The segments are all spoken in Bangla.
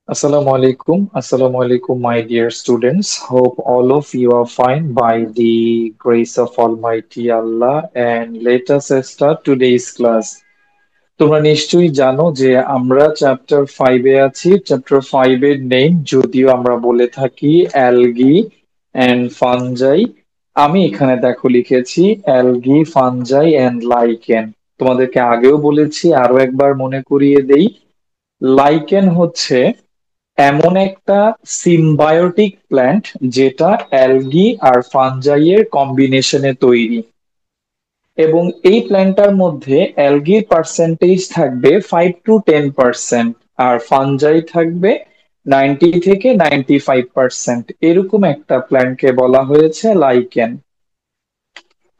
Assalamu alaikum, my dear students. Hope all of you are fine by the grace of Almighty Allah. And let us start today's class. তোমরা নিশ্চয়ই জানো যে আমরা চ্যাপ্টার 5-এ আছি। চ্যাপ্টার 5 এর নেম যদিও আমরা বলে থাকি অ্যালগি এন্ড ফানজাই। আমি এখানে দেখো লিখেছি অ্যালগি, ফানজাই এন্ড লাইকেন। তোমাদেরকে আগেও বলেছি, আরো একবার মনে করিয়ে দেই। লাইকেন হচ্ছে এমন একটা সিম্বায়োটিক প্ল্যান্ট যেটা অ্যালগি আর ফানজাই এর কম্বিনেশনে তৈরি, এবং এই প্ল্যান্টটার মধ্যে অ্যালগির পার্সেন্টেজ থাকবে 5 to 10%, আর ফানজাই থাকবে 90 থেকে 95%। এরকম একটা প্ল্যান্টকে বলা হয়েছে লাইকেন।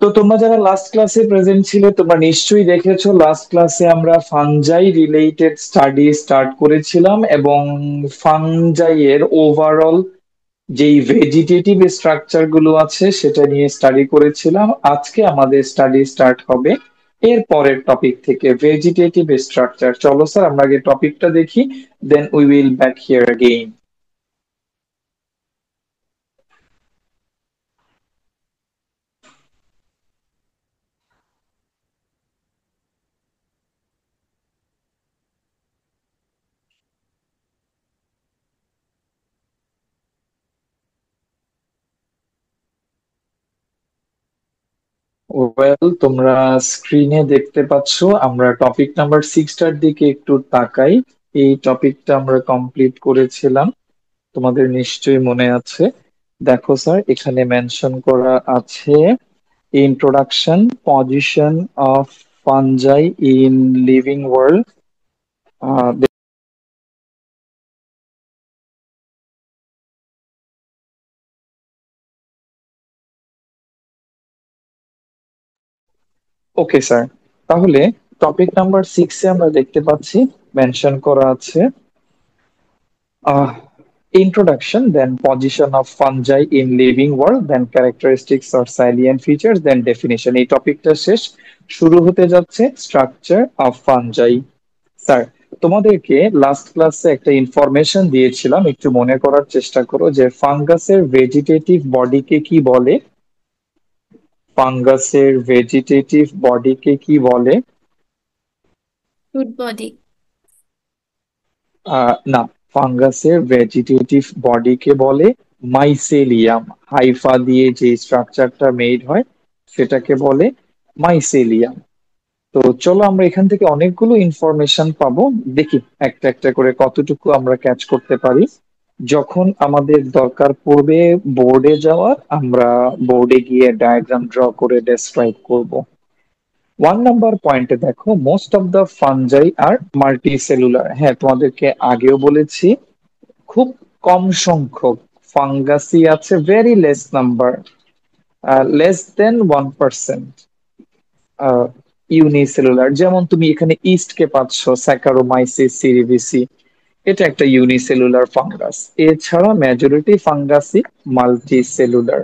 তো তোমরা যারা লাস্ট ক্লাসে প্রেজেন্ট ছিলে তোমরা নিশ্চয়ই দেখেছো লাস্ট ক্লাসে আমরা ফানজাই রিলেটেড স্টাডি স্টার্ট করেছিলাম, এবং ফানজাই এর ওভারঅল যেই ভেজিটেটিভ স্ট্রাকচার গুলো আছে সেটা নিয়ে স্টাডি করেছিলাম। আজকে আমাদের স্টাডি স্টার্ট হবে এর পরের টপিক থেকে, ভেজিটেটিভ স্ট্রাকচার। চলো স্যার আমরা আগে টপিকটা দেখি, then we will back here again. Well, তোমরা স্ক্রিনে দেখতে পাচ্ছ আমরা টপিক নাম্বার 6টার দিকে একটু তাকাই। এই টপিকটা আমরা কমপ্লিট করেছিলাম, তোমাদের নিশ্চয়ই মনে আছে। দেখো স্যার, এখানে মেনশন করা আছে introduction, position of fungi in living world. Uh, okay sir, তাহলে টপিক নাম্বার 6-এ আমরা দেখতে পাচ্ছি মেনশন করা আছে introduction, then position of fungi in living world, then characteristics or salient features, then definition। এই টপিকটা শেষ, শুরু হতে যাচ্ছে স্ট্রাকচার অফ ফানজাই। স্যার, তোমাদেরকে লাস্ট ক্লাসে একটা ইনফরমেশন দিয়েছিলাম, একটু মনে করার চেষ্টা করো যে ফাঙ্গাসের ভেজিটেটিভ বডিকে কি বলে। ফাঙ্গাসের ভেজিটেটিভ বডিকে কি বলে? Food body. না, ফাঙ্গাসের ভেজিটেটিভ বডিকে বলে মাইসেলিয়াম। হাইফা দিয়ে যে স্ট্রাকচারটা মেড হয় সেটাকে বলে মাইসেলিয়াম। তো চলো আমরা এখান থেকে অনেকগুলো ইনফরমেশন পাবো, দেখি একটা একটা করে কতটুকু আমরা ক্যাচ করতে পারি। যখন আমাদের দরকার পড়বে বোর্ডে যাওয়ার, আমরা বোর্ডে গিয়ে ডায়াগ্রাম ড্র করে ডেসক্রাইব করব। 1 নাম্বার পয়েন্টে দেখো, most of the fungi are multicellular. হ্যাঁ, তোমাদেরকে আগেও বলেছি খুব কম সংখ্যক ফাঙ্গাসই আছে, very less number, less than 1% unicellular. যেমন তুমি এখানে ইস্টকে পাচ্ছ, স্যাকারোমাইসিস সিরিভিসি, এটা একটা ইউনিসেলুলার ফাঙ্গাস। এছাড়া মেজরিটি ফাঙ্গাসই multicellular.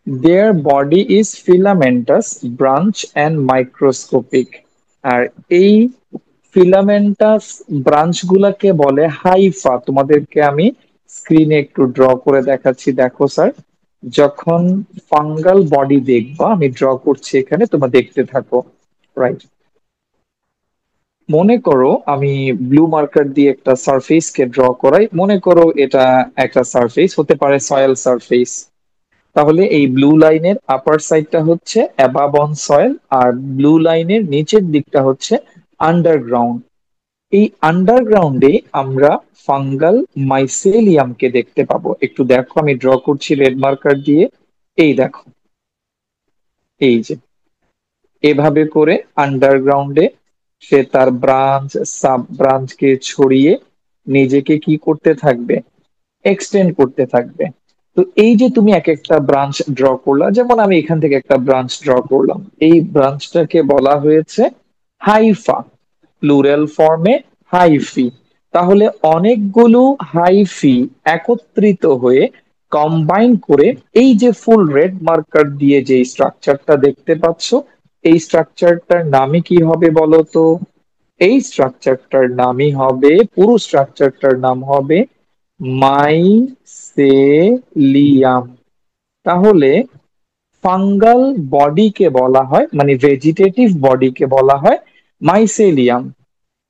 Their body is filamentous, branch and microscopic. আর এই ফিলামেন্টাস ব্রাঞ্চ গুলাকে বলে হাইফা। তোমাদেরকে আমি স্ক্রিনে একটু ড্র করে দেখাচ্ছি, দেখো স্যার। যখন ফাঙ্গাল বডি দেখবা, আমি ড্র করছি এখানে, তোমরা দেখতে থাকো। রাইট, মনে করো আমি ব্লু মার্কার দিয়ে একটা সারফেস কে ড্র করাই। মনে করো এটা একটা সারফেস, হতে পারে সয়েল সারফেস। তাহলে এই ব্লু লাইনের আপার সাইডটা হচ্ছে অ্যাবাভ অন সয়েল, আর ব্লু লাইনের নিচের দিকটা হচ্ছে আন্ডারগ্রাউন্ড। এই আন্ডারগ্রাউন্ডে আমরা ফাঙ্গাল মাইসেলিয়ামকে দেখতে পাবো। একটু দেখো, আমি ড্র করছি রেড মার্কার দিয়ে। এই দেখো, এই যে এভাবে করে আন্ডারগ্রাউন্ডে সে তার ব্রাঞ্চ সাব ব্রাঞ্চকে ছড়িয়ে নিজেকে কি করতে থাকবে, এক্সটেন্ড করতে থাকবে। তো এই যে তুমি এক একটা ব্রাঞ্চ ড্র করলা, যেমন আমি এখান থেকে একটা ব্রাঞ্চ ড্র করলাম, এই ব্রাঞ্চটাকে বলা হয়েছে হাইফা, প্লুরাল ফর্মে হাইফি। তাহলে অনেকগুলো হাইফি একত্রিত হয়ে কম্বাইন করে এই যে ফুল রেড মার্কার দিয়ে যে স্ট্রাকচারটা দেখতে পাচ্ছ, এই স্ট্রাকচারটার নামই কি হবে বলো তো? এই স্ট্রাকচারটার নামই হবে, পুরো স্ট্রাকচারটার নাম হবে মাইসেলিয়াম। তাহলে ফাঙ্গাল বডিকে বলা হয়, মানে ভেজিটেটিভ বডিকে বলা হয় মাইসেলিয়াম।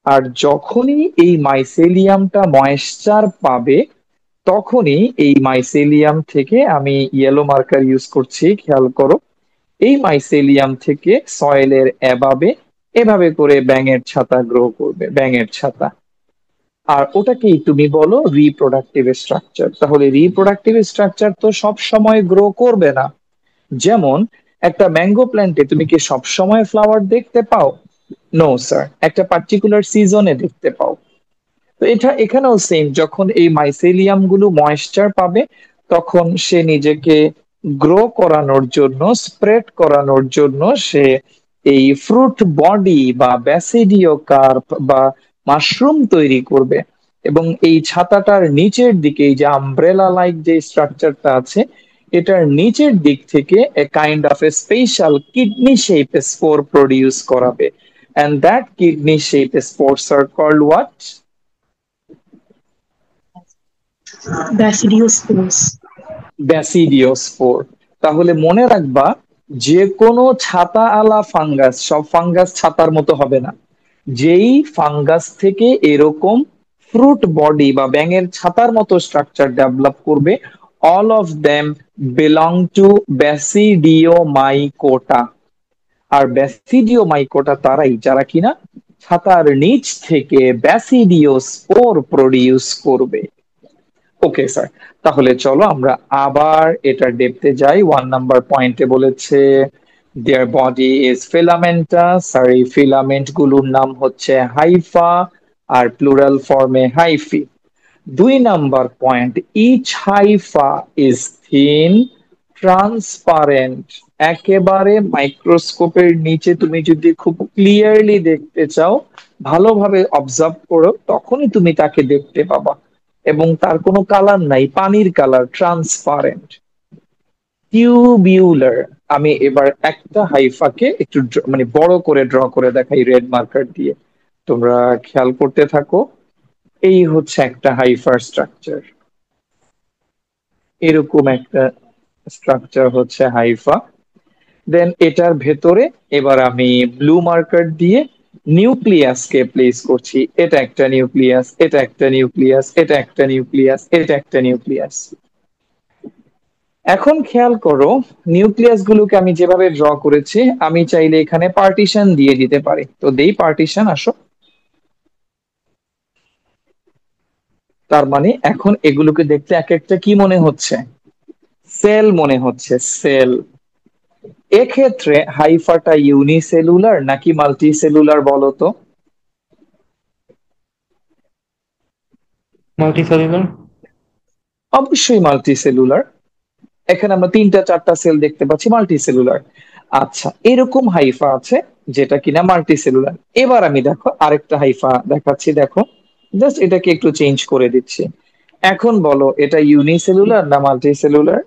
আর যখনই এই মাইসেলিয়ামটা ময়েশ্চার পাবে, তখনই এই মাইসেলিয়াম থেকে, আমি ইয়েলো মার্কার ইউজ করছি খেয়াল করো, এই মাইসেলিয়াম থেকে সয়েলের এভাবে এভাবে করে ব্যাঙের ছাতা গ্রো করবে, ব্যাঙের ছাতা। আর ওটাকেই তুমি বলো রিপ্রোডাক্টিভ স্ট্রাকচার। তাহলে রিপ্রোডাক্টিভ স্ট্রাকচার তো সব সময় গ্রো করবে না। যেমন একটা ম্যাঙ্গো প্ল্যান্টে তুমি কি সব সময় ফ্লাওয়ার দেখতে পাও? নো স্যার, একটা পার্টিকুলার সিজনে দেখতে পাও। তো এটা এখানেও সেম, যখন এই মাইসেলিয়াম গুলো ময়েশ্চার পাবে, তখন সে নিজেকে গ্রো করানোর জন্য, স্প্রেড করানোর জন্য সে এই ফ্রুট বডি বা ব্যাসিডিও কার্প বা মাশরুম তৈরি করবে। এবং এই ছাতাটার নিচের দিকে, এই যে আমব্রেলা লাইক যে স্ট্রাকচারটা আছে, এটার নিচের দিক থেকে a kind of a special kidney shape spore produce করাবে। And that kidney shaped spores are called what? ব্যাসিডিওস্পোর্স। ব্যাসিডিওস্পোর। তাহলে মনে রাখবা, যে কোনো ছাতা আলা ফাঙ্গাস, সব ফাঙ্গাস ছাতার মতো হবে না। যেই ফাঙ্গাস থেকে এরকম ফ্রুট বডি বা ব্যাঙের ছাতার মতো স্ট্রাকচার ডেভেলপ করবে, all of them belong to Basidiomycota. আর ব্যাসিডিওমাইকোটা তারাই যারা কিনা ছাতার নিচ থেকে ব্যাসিডিওস্পোর প্রডিউস করবে। ওকে স্যার, তাহলে চলো আমরা আবার এটা ডেপথে যাই। 1 নাম্বার পয়েন্টে বলেছে দেয়ার বডি ইজ ফিলামেন্টাস, আর এই ফিলামেন্ট গুলোর নাম হচ্ছে হাইফা, আর প্লুরাল ফর্মে hyphae. 2 number point, each hypha is thin, transparent. একেবারে মাইক্রোস্কোপের নিচে তুমি যদি খুব ক্লিয়ারলি দেখতে চাও, ভালোভাবে অবজার্ভ করো, তখনই তুমি তাকে দেখতে পাবা। এবং তার কোনো কালার নাই, পানির কালার, ট্রান্সপারেন্ট। টিউবিউলার। আমি এবার একটা হাইফাকে একটু মানে বড় করে ড্র করে দেখাই রেড মার্কার দিয়ে, তোমরা খেয়াল করতে থাকো। এই হচ্ছে একটা হাইফার স্ট্রাকচার, এরকম একটা স্ট্রাকচার হচ্ছে হাইফা। দেন এটার ভেতরে এবার আমি ব্লু মার্কার দিয়ে নিউক্লিয়াসকে প্লেস করছি। এটা একটা নিউক্লিয়াস, এটা একটা নিউক্লিয়াস, এটা একটা নিউক্লিয়াস, এটা একটা নিউক্লিয়াস। এখন খেয়াল করো, নিউক্লিয়াস গুলোকে আমি যেভাবে ড্র করেছি, আমি চাইলে এখানে পার্টিশন দিয়ে দিতে পারি। তো দেই পার্টিশন, আসো। তার মানে এখন এগুলোকে দেখতে এক একটা কি মনে হচ্ছে? সেল মনে হচ্ছে, সেল। এক্ষেত্রে হাইফাটা ইউনিসেলুলার নাকি মাল্টিসেলুলার বলো তো? মাল্টিসেলুলার। অবশ্যই মাল্টিসেলুলার। এখানে আমরা 3টা 4টা সেল দেখতে পাচ্ছি, মাল্টিসেলুলার। আচ্ছা, এরকম হাইফা আছে যেটা কিনা মাল্টিসেলুলার। এবার আমি দেখো আরেকটা হাইফা দেখাচ্ছি, দেখো। জাস্ট এটাকে একটু চেঞ্জ করে দিচ্ছি। এখন বলো, এটা ইউনিসেলুলার না মাল্টিসেলুলার?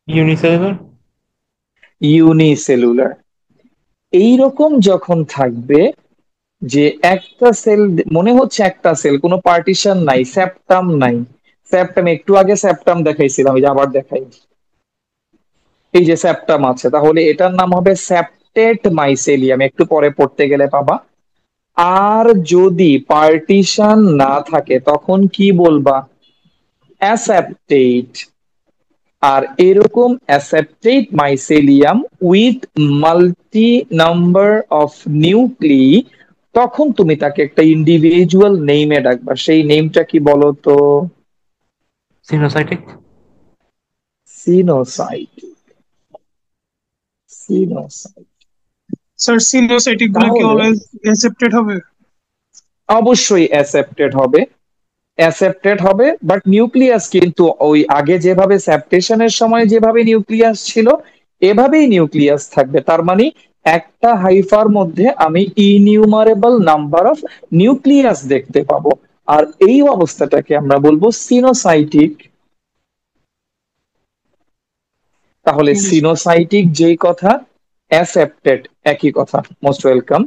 ইউনিসেলুলার। ইউনিসেলুলার। এইরকম যখন থাকবে, যে একটা সেল মনে হচ্ছে, একটা সেল, কোনো পার্টিশন নাই, সেপ্টাম নাই। সেপ্টাম একটু আগে সেপ্টাম দেখাইছিলাম, এই যে আবার দেখাই, এই যে সেপ্টাম আছে, তাহলে এটার নাম হবে সেপ্টেট মাইসেলিয়াম, একটু পরে পড়তে গেলে পাবা। আর যদি পার্টিশন না থাকে তখন কি বলবা? অ্যাসেপ্টেট। আর এরকম aseptate mycelium with multi number of nuclei, তখন তুমি তাকে একটা ইন্ডিভিজুয়াল নেইমে ডাকবা। সেই নেমটা কি বলো তো? Coenocytic. Coenocyte. Coenocyte. Sir coenocytic গুলো কি তাহলে অলওয়েজ অ্যাকসেপ্টেড হবে? অবশ্যই অ্যাসেপ্টেড হবে, অ্যাসেপ্টেড হবে, বাট নিউক্লিয়াস কিন্তু ওই আগে যেভাবে সেপ্টেশনের সময় যেভাবে নিউক্লিয়াস ছিল, এভাবেই নিউক্লিয়াস থাকবে। তার মানে একটা হাইফার মধ্যে আমি ইনিউমারেবল নাম্বার অফ নিউক্লিয়াস দেখতে পাবো। আর এই অবস্থাটাকে আমরা বলবো সিনোসাইটিক। তাহলে সিনোসাইটিক যেই কথা, অ্যাসেপ্টেড, একই কথা, মোস্ট ওয়েলকাম।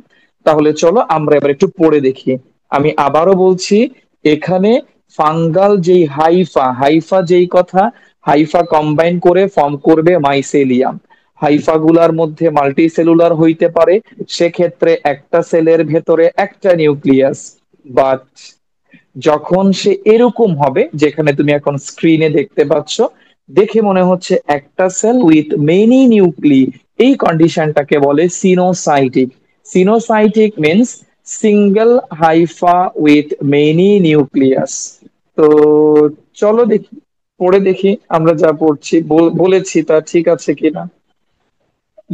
তাহলে চলো আমরা এবার একটু পড়ে দেখি। আমি আবারও বলছি, এখানে ফাঙ্গাল যেই হাইফা, হাইফা যেই কথা, হাইফা কম্বাইন করে ফর্ম করবে মাইসেলিয়াম। হাইফা গুলার মধ্যে মাল্টি সেলুলার হইতে পারে, সেক্ষেত্রে একটা সেলের ভেতরে একটা নিউক্লিয়াস। বাট যখন সে এরকম হবে, যেখানে তুমি এখন স্ক্রিনে দেখতে পাচ্ছ, দেখে মনে হচ্ছে একটা সেল উইথ মেনি নিউক্লি, এই কন্ডিশনটাকে বলে coenocytic. Coenocytic means single Haifa with many nucleus. তো চলো দেখি, পড়ে দেখি আমরা যা পড়ছি বলেছি তা ঠিক আছে কিনা।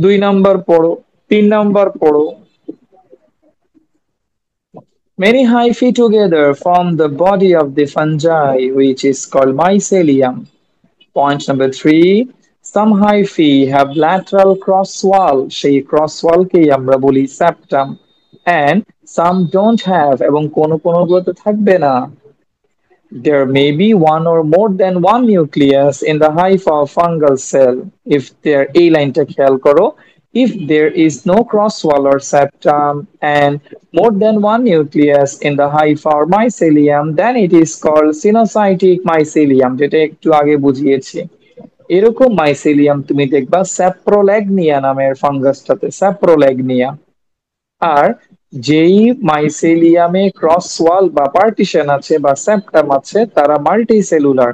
2 নাম্বার পড়ো, 3 নাম্বার পড়ো। Many hyphae together form the body of the fungi, which is called mycelium. Point number 3, some hyphae have lateral cross wall, সেই cross wall কেই আমরা বলি septum, and some don't have, এবং কোন কোনগুলোতে থাকবে না। There may be one or more than one nucleus in the hypha of fungal cell. If there এই লাইনটা খেয়াল করো, if there is no cross wall or septum and more than one nucleus in the hypha or mycelium, then it is called sinusoidal mycelium, যেটা একটু আগে বুঝিয়েছি। এরকম মাইসেলিয়াম তুমি দেখবা স্যাপ্রোল্যাগনিয়া নামের ফাঙ্গাসটাতে, স্যাপ্রোল্যাগনিয়া। আর যেই মাইসেলিয়ামে ক্রস ওয়াল বা পার্টিশন আছে বা সেপ্টাম আছে, তারা মাল্টি সেলুলার,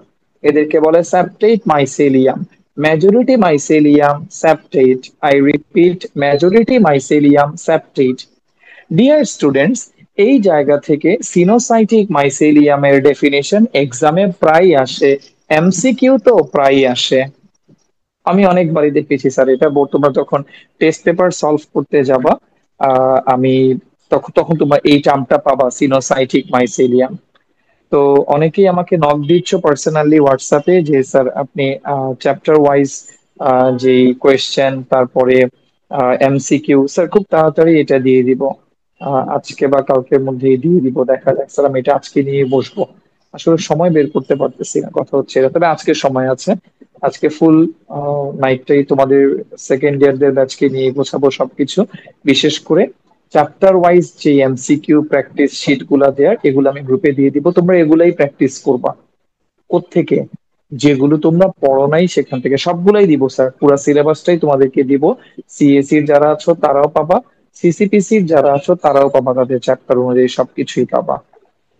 এদেরকে বলে septate mycelium. Majority mycelium septate, I repeat, majority mycelium septate. Dear students, এই জায়গা থেকে সিনোসাইটিক মাইসেলিয়ামের ডেফিনেশন এক্সামে প্রায় আসে, এমসিকিউ তো প্রায় আসে। আমি অনেকবারই দেখেছি স্যার এটা, তোমরা যখন টেস্ট পেপার সলভ করতে যাবা, আমি তখন তখন তোমরা এই টার্মটা পাবা, সিনোসাইটিক মাইসেলিয়াম। তো অনেকেই আমাকে নক দিচ্ছ পার্সোনালি হোয়াটসঅ্যাপে যে স্যার আপনি চ্যাপ্টার ওয়াইজ যে কোয়েশ্চেন, তারপরে এমসিকিউ, স্যার খুব তাড়াতাড়ি এটা দিয়ে দিব, আজকে বা কালকের মধ্যেই দিয়ে দিব। দেখা যাক স্যার, আমি এটা আজকে নিয়ে বসবো, আসলে সময় বের করতে পারতেছি না, কথা হচ্ছে এটা। তবে আজকে সময় আছে, আজকে ফুল নাইটটাই তোমাদের সেকেন্ড ইয়ারদের ব্যাচকে নিয়ে গোছাবো সবকিছু। বিশেষ করে চ্যাপ্টার ওয়াইজ যে এমসিকিউ প্র্যাকটিস শিট গুলা দেয়ার, এগুলো আমি গ্রুপে দিয়ে দিব, তোমরা এগুলাই প্র্যাকটিস করবা। কোত্থেকে? যেগুলো তোমরা পড়ো নাই সেখান থেকে সবগুলাই দিব স্যার, পুরো সিলেবাসটাই তোমাদেরকে দিব। সিএসসি র যারা আছো তারাও পাবা, সিসিপিসি র যারা আছো তারাও পাবা, তাদের চ্যাপ্টার অনুযায়ী সবকিছুই পাবা।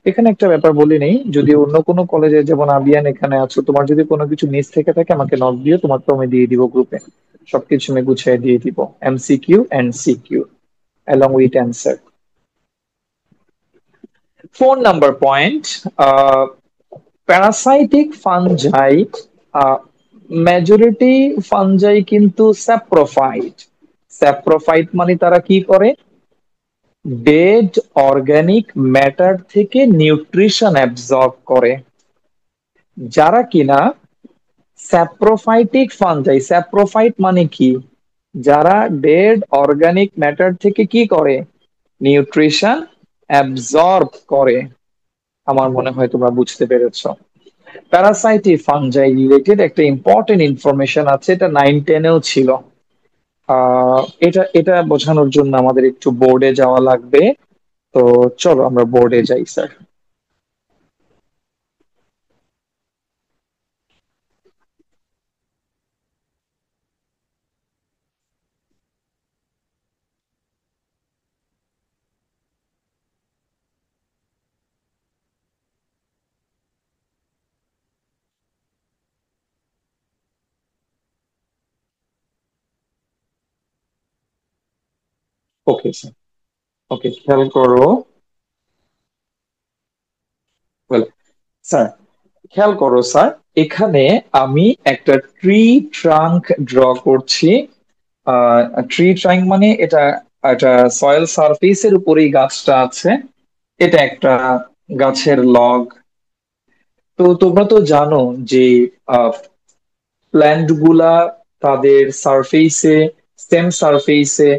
এখানে একটা ব্যাপার বলি নেই, যদি অন্য কোনো কলেজে, যেমন আবিয়ান এখানে আছো, তোমার যদি কোনো কিছু মিস থেকে থাকে আমাকে নক দিও, তোমার তো আমি দিয়ে দিব গ্রুপে, সবকিছু আমি গুছিয়ে দিয়ে দিব, MCQ and CQ along with answer. 4 number point, parasitic fungi, majority fungi কিন্তু স্যাপ্রোফাইট। স্যাপ্রোফাইট মানে তারা কি করে? ডেড অর্গানিক ম্যাটার থেকে নিউট্রিশন অ্যাবজর্ব করে। যারা কিনা স্যাপ্রোফাইটিক ফানজাই, স্যাপ্রোফাইট মানে কি? যারা ডেড অর্গানিক ম্যাটার থেকে কি করে? নিউট্রিশন অ্যাবজর্ব করে। আমার মনে হয় তোমরা বুঝতে পেরেছো। প্যারাসাইটিক ফানজাই রিলেটেড একটা ইম্পর্টেন্ট ইনফরমেশন আছে, এটা 9-10-এও ছিল। এটা এটা বোঝানোর জন্য আমাদের একটু বোর্ডে যাওয়া লাগবে। তো চলো আমরা বোর্ডে যাই স্যার। ওকে স্যার, ওকে খেয়াল করো। Well, স্যার খেয়াল করো স্যার, এখানে আমি একটা ট্রি ট্রাঙ্ক ড্র করছি। ট্রি ট্রাঙ্ক মানে এটা একটা সয়েল সারফেসের উপরেই গাছটা আছে, এটা একটা গাছের লগ। তো তোমরা তো জানো যে প্ল্যান্ট গুলা তাদের সারফেসে, স্টেম সারফেসে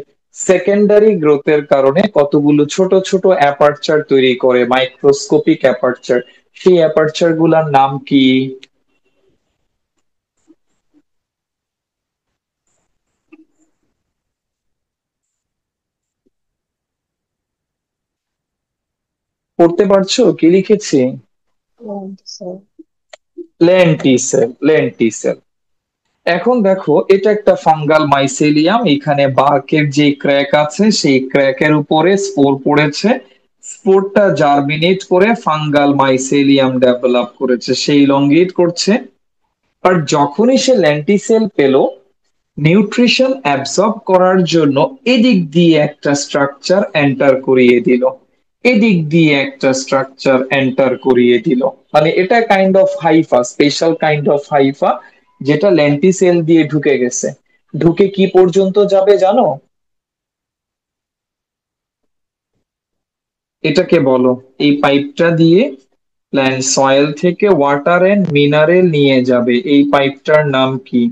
সেকেন্ডারি গ্রোথের কারণে কতগুলো ছোট ছোট অ্যাপারচার তৈরি করে, মাইক্রোস্কোপিক অ্যাপারচার। সেই অ্যাপারচার গুলার নাম কি? পড়তে পারছো কি লিখেছি? Lenticel, lenticel. এখন দেখো এটা একটা ফাঙ্গাল মাইসেলিয়াম, এখানে বার্কের যে ক্র্যাক আছে সেই ক্র্যাকের উপরে স্পোর পড়েছে, স্পোরটা জার্মিনেট করে ফাঙ্গাল মাইসেলিয়াম ডেভেলপ করেছে, সেই লঙ্গিট করছে। আর যখনই সে ল্যান্টিসেল পেল, নিউট্রিশন অ্যাবসর্ব করার জন্য এদিক দিয়ে একটা স্ট্রাকচার এন্টার করিয়ে দিল, এদিক দিয়ে একটা স্ট্রাকচার এন্টার করিয়ে দিল। মানে এটা kind of Haifa, special kind of Haifa, যেটা ল্যান্টিসেল দিয়ে ঢুকে গেছে। ঢুকে কি পর্যন্ত যাবে জানো? এটাকে বলো, এই পাইপটা দিয়ে প্ল্যান্ট সয়েল থেকে ওয়াটার এন্ড মিনারেল নিয়ে যাবে, এই পাইপটার নাম কি?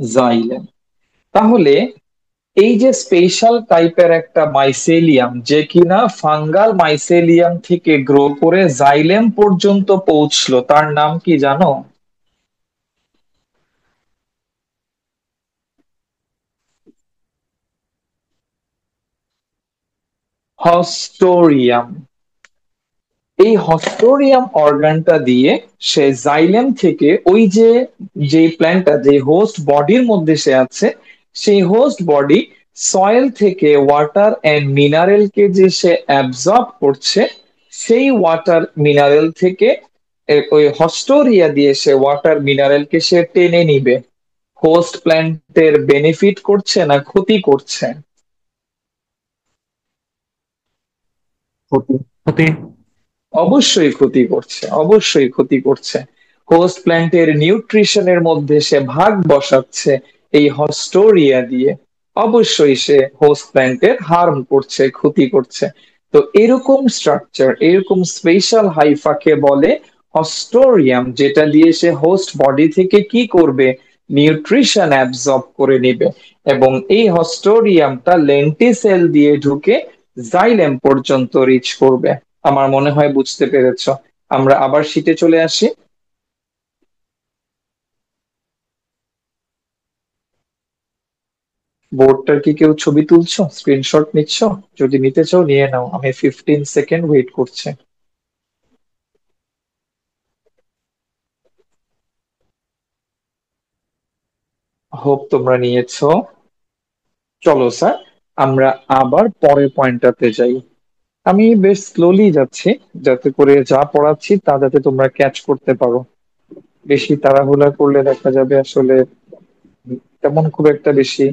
জাইলেম। তাহলে এই যে স্পেশাল টাইপের একটা মাইসেলিয়াম, যে কিনা ফাঙ্গাল মাইসেলিয়াম থেকে গ্রো করে জাইলেম পর্যন্ত পৌঁছলো, তার নাম কি জানো? হস্টোরিয়াম। এই হস্টোরিয়াম অর্গানটা দিয়ে সে জাইলেম থেকে ওই যে, যে প্ল্যান্টটা যে হোস্ট বডির মধ্যে সে আছে, সেই হোস্ট বডি সয়েল থেকে ওয়াটার এন্ড মিনারেলকে যে সে অ্যাবজর্ব করছে, সেই ওয়াটার মিনারেল থেকে ওই হস্টোরিয়া দিয়ে সে ওয়াটার মিনারেলকে সে টেনে নিবে। হোস্ট প্ল্যান্টের বেনিফিট করছে না ক্ষতি করছে? ক্ষতি। ক্ষতি। অবশ্যই ক্ষতি করছে, অবশ্যই ক্ষতি করছে। হোস্ট প্ল্যান্টের নিউট্রিশনের মধ্যে সে ভাগ বসাচ্ছে এই হস্টোরিয়া দিয়ে, অবশ্যই সে হোস্ট প্ল্যান্টের হার্ম করছে, ক্ষতি করছে। তো এরকম স্ট্রাকচার, এরকম স্পেশাল হাইফাকে বলে হস্টোরিয়াম, যেটা দিয়ে সে হোস্ট বডি থেকে কি করবে? নিউট্রিশন অ্যাবজর্ব করে নেবে। এবং এই হস্টোরিয়ামটা লেন্টিসেল দিয়ে ঢুকে জাইলেম পর্যন্ত রিচ করবে। আমার মনে হয় বুঝতে পেরেছো। আমরা আবার শীটে চলে আসি। বোর্ডটার কি কেউ ছবি তুলছো, স্ক্রিনশট নিচ্ছ? যদি নিতে চাও নিয়ে নাও, আমি 15 সেকেন্ড ওয়েট করছি। হোপ তোমরা নিয়েছো। চলো স্যার, আমরা আবার পরের পয়েন্টটাতে যাই। আমি বেশ স্লোলি যাচ্ছি, যাতে করে যা পড়াচ্ছি তা যাতে তোমরা ক্যাচ করতে পারো। বেশি তাড়াহুড়া করলে দেখা যাবে আসলে তেমন খুব একটা বেশি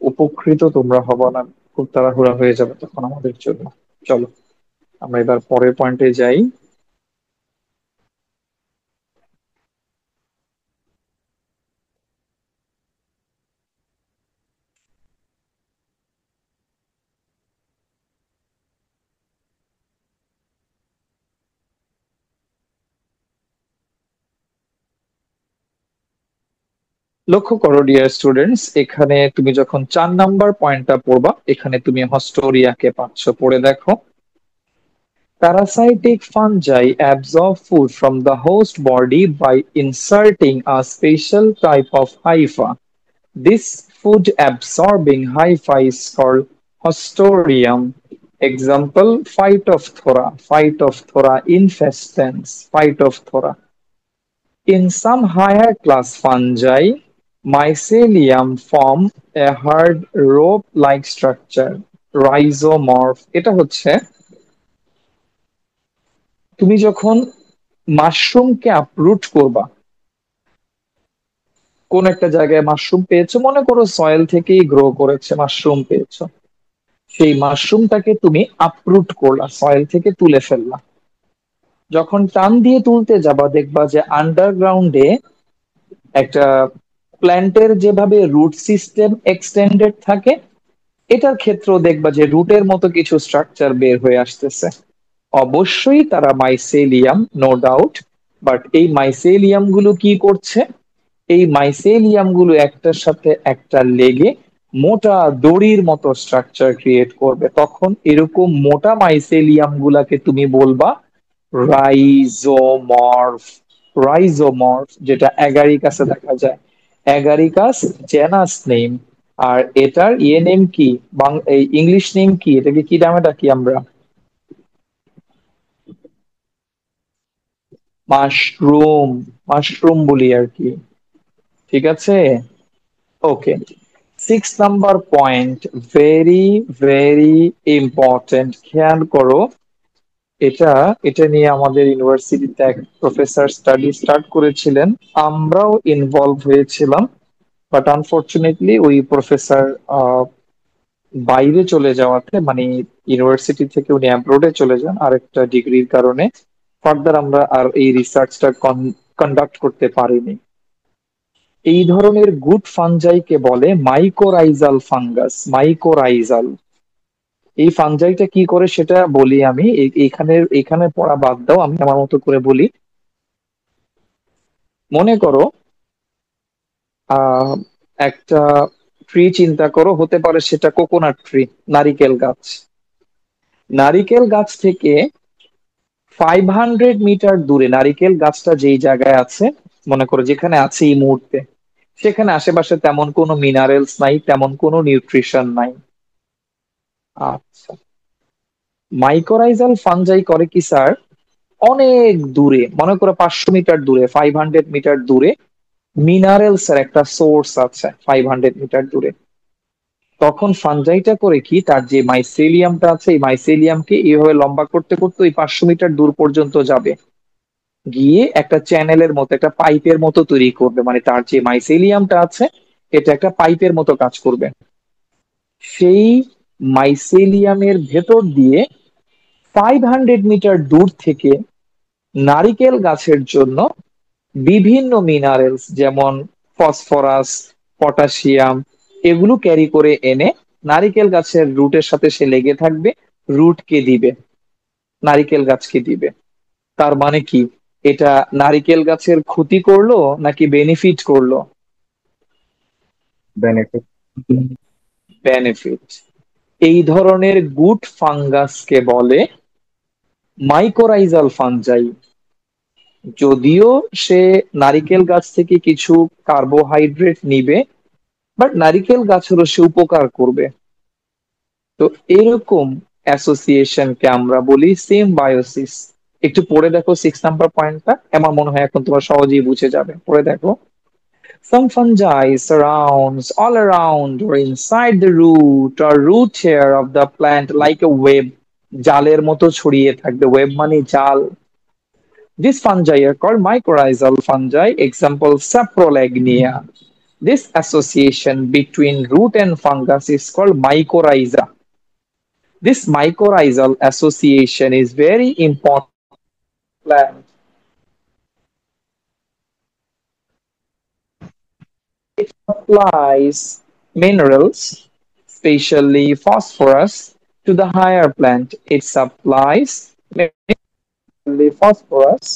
উপকৃত তোমরা হবো না, খুব তাড়াহুড়া হয়ে যাবে তখন আমাদের জন্য। চলো আমরা এবার পরের পয়েন্টে যাই। লক্ষ্য করো ডিয়ার স্টুডেন্টস, এখানে তুমি যখন 4 নাম্বার পয়েন্টটা পড়বা, এখানে তুমি হস্টোরিয়াকে পাচ্ছ, পড়ে দেখো। Parasitic fungi absorb food from the host body by inserting a special type of hypha. This food-absorbing hypha is called Haustorium. Example: Phytophthora infestans, Phytophthora. In some higher class fungi, mycelium form a hard rope-like structure, rhizomorph. এটা হচ্ছে তুমি যখন মাশরুমকে আপরুট করবা, কোন একটা জায়গায় মাশরুম পেয়েছো, মনে করো সয়েল থেকেই গ্রো করেছে মাশরুম পেয়েছো, সেই মাশরুমটাকে তুমি আপরুট করলা, সয়েল থেকে তুলে ফেললা। যখন টান দিয়ে তুলতে যাবা দেখবা যে আন্ডারগ্রাউন্ডে একটা প্ল্যান্টের যেভাবে রুট সিস্টেম এক্সটেন্ডেড থাকে, এটার ক্ষেত্রেও দেখবা যে রুটের মতো কিছু স্ট্রাকচার বের হয়ে আসতেছে। অবশ্যই তারা মাইসেলিয়াম, নো ডাউট। বাট এই মাইসেলিয়াম গুলো কি করছে? এই মাইসেলিয়াম গুলো একটার সাথে একটা লেগে মোটা দড়ির মতো স্ট্রাকচার ক্রিয়েট করবে। তখন এরকম মোটা মাইসেলিয়াম গুলাকে তুমি বলবা রাইজোমর্ফ। রাইজোমর্ফ, যেটা অ্যাগারিকাসে দেখা যায়। অ্যাগারিকাস জেনাস নেম, আর এটার ইয়ে নেম কি, এই ইংলিশ নেম কি, এটাকে কি নামে ডাকি আমরা? মাশরুম। মাশরুম বলি আর কি। ঠিক আছে। ওকে। 6 number point, very very important, খেয়াল করো। এটা এটা নিয়ে আমাদের ইউনিভার্সিটিতে এক প্রফেসর স্টাডি স্টার্ট করেছিলেন, আমরাও ইনভলভ হয়েছিলাম, বাট আনফরচুনেটলি ওই প্রফেসর বাইরে চলে যাওয়াতে, মানে ইউনিভার্সিটি থেকে উনি অ্যাব্রোডে চলে যান আরেকটা ডিগ্রির কারণে, ফার্দার আমরা আর এই রিসার্চটা কন্ডাক্ট করতে পারিনি। এই ধরনের গুড ফাঞ্জাইকে বলে মাইকোরাইজাল ফাঙ্গাস। মাইকোরাইজাল। এই ফাঞ্জাইটা কি করে সেটা বলি আমি, এখানে এখানে পড়া বাদ দাও, আমি আমার মতো করে বলি। মনে করো আহ একটা ট্রি চিন্তা করো, হতে পারে সেটা কোকোনাট ট্রি, নারিকেল গাছ। নারিকেল গাছ থেকে 500 মিটার দূরে, নারিকেল গাছটা যেই জায়গায় আছে, মনে করো যেখানে আছে এই মুহূর্তে, সেখানে আশেপাশে তেমন কোনো মিনারেলস নাই, তেমন কোনো নিউট্রিশন নাই। আচ্ছা, মাইকোরাইজাল ফাঞ্জাই করে কি স্যার, অনেক দূরে, মনে করো 500 মিটার দূরে, 500 মিটার দূরে মিনারেলস এর একটা সোর্স আছে 500 মিটার দূরে। তখন ফানজাইটা করে কি, তার যে মাইসেলিয়ামটা আছে, এই মাইসেলিয়ামকে এইভাবে লম্বা করতে করতে ওই 500 মিটার দূর পর্যন্ত যাবে, গিয়ে একটা চ্যানেলের মতো, একটা পাইপের মতো তৈরি করবে, মানে তার যে মাইসেলিয়ামটা আছে এটা একটা পাইপের মতো কাজ করবে। সেই মাইসেলিয়ামের ভেতর দিয়ে 500 মিটার দূর থেকে নারিকেল গাছের জন্য বিভিন্ন মিনারেলস, যেমন ফসফরাস, পটাশিয়াম, এগুলো ক্যারি করে এনে নারিকেল গাছের রুটের সাথে সে লেগে থাকবে, রুটকে দিবে, নারিকেল গাছকে দিবে। তার মানে কি, এটা নারিকেল গাছের ক্ষতি করলো নাকি বেনিফিট করলো? বেনিফিট। বেনিফিট। এই ধরনের গুড ফাঙ্গাসকে বলে মাইকোরাইজাল ফাঞ্জাই। যদিও সে নারিকেল গাছ থেকে কিছু কার্বোহাইড্রেট নিবে, বাট নারিকেল গাছেরও সে উপকার করবে। তো এরকম অ্যাসোসিয়েশনকে আমরা বলি সিম্বায়োসিস। একটু পড়ে দেখো 6 নাম্বার পয়েন্টটা, আমার মনে হয় এখন তোমার সহজেই বুঝে যাবে, পড়ে দেখো। Some fungi surrounds all around or inside the root or root hair of the plant like a web. জালের মতো ছড়িয়ে থাকবে, ওয়েব মানে জাল। These fungi are called mycorrhizal fungi. Example, saprolagnia. This association between root and fungus is called mycorrhiza. This mycorrhizal association is very important in plant. It supplies minerals, especially phosphorus, to the higher plant. It supplies mainly phosphorus.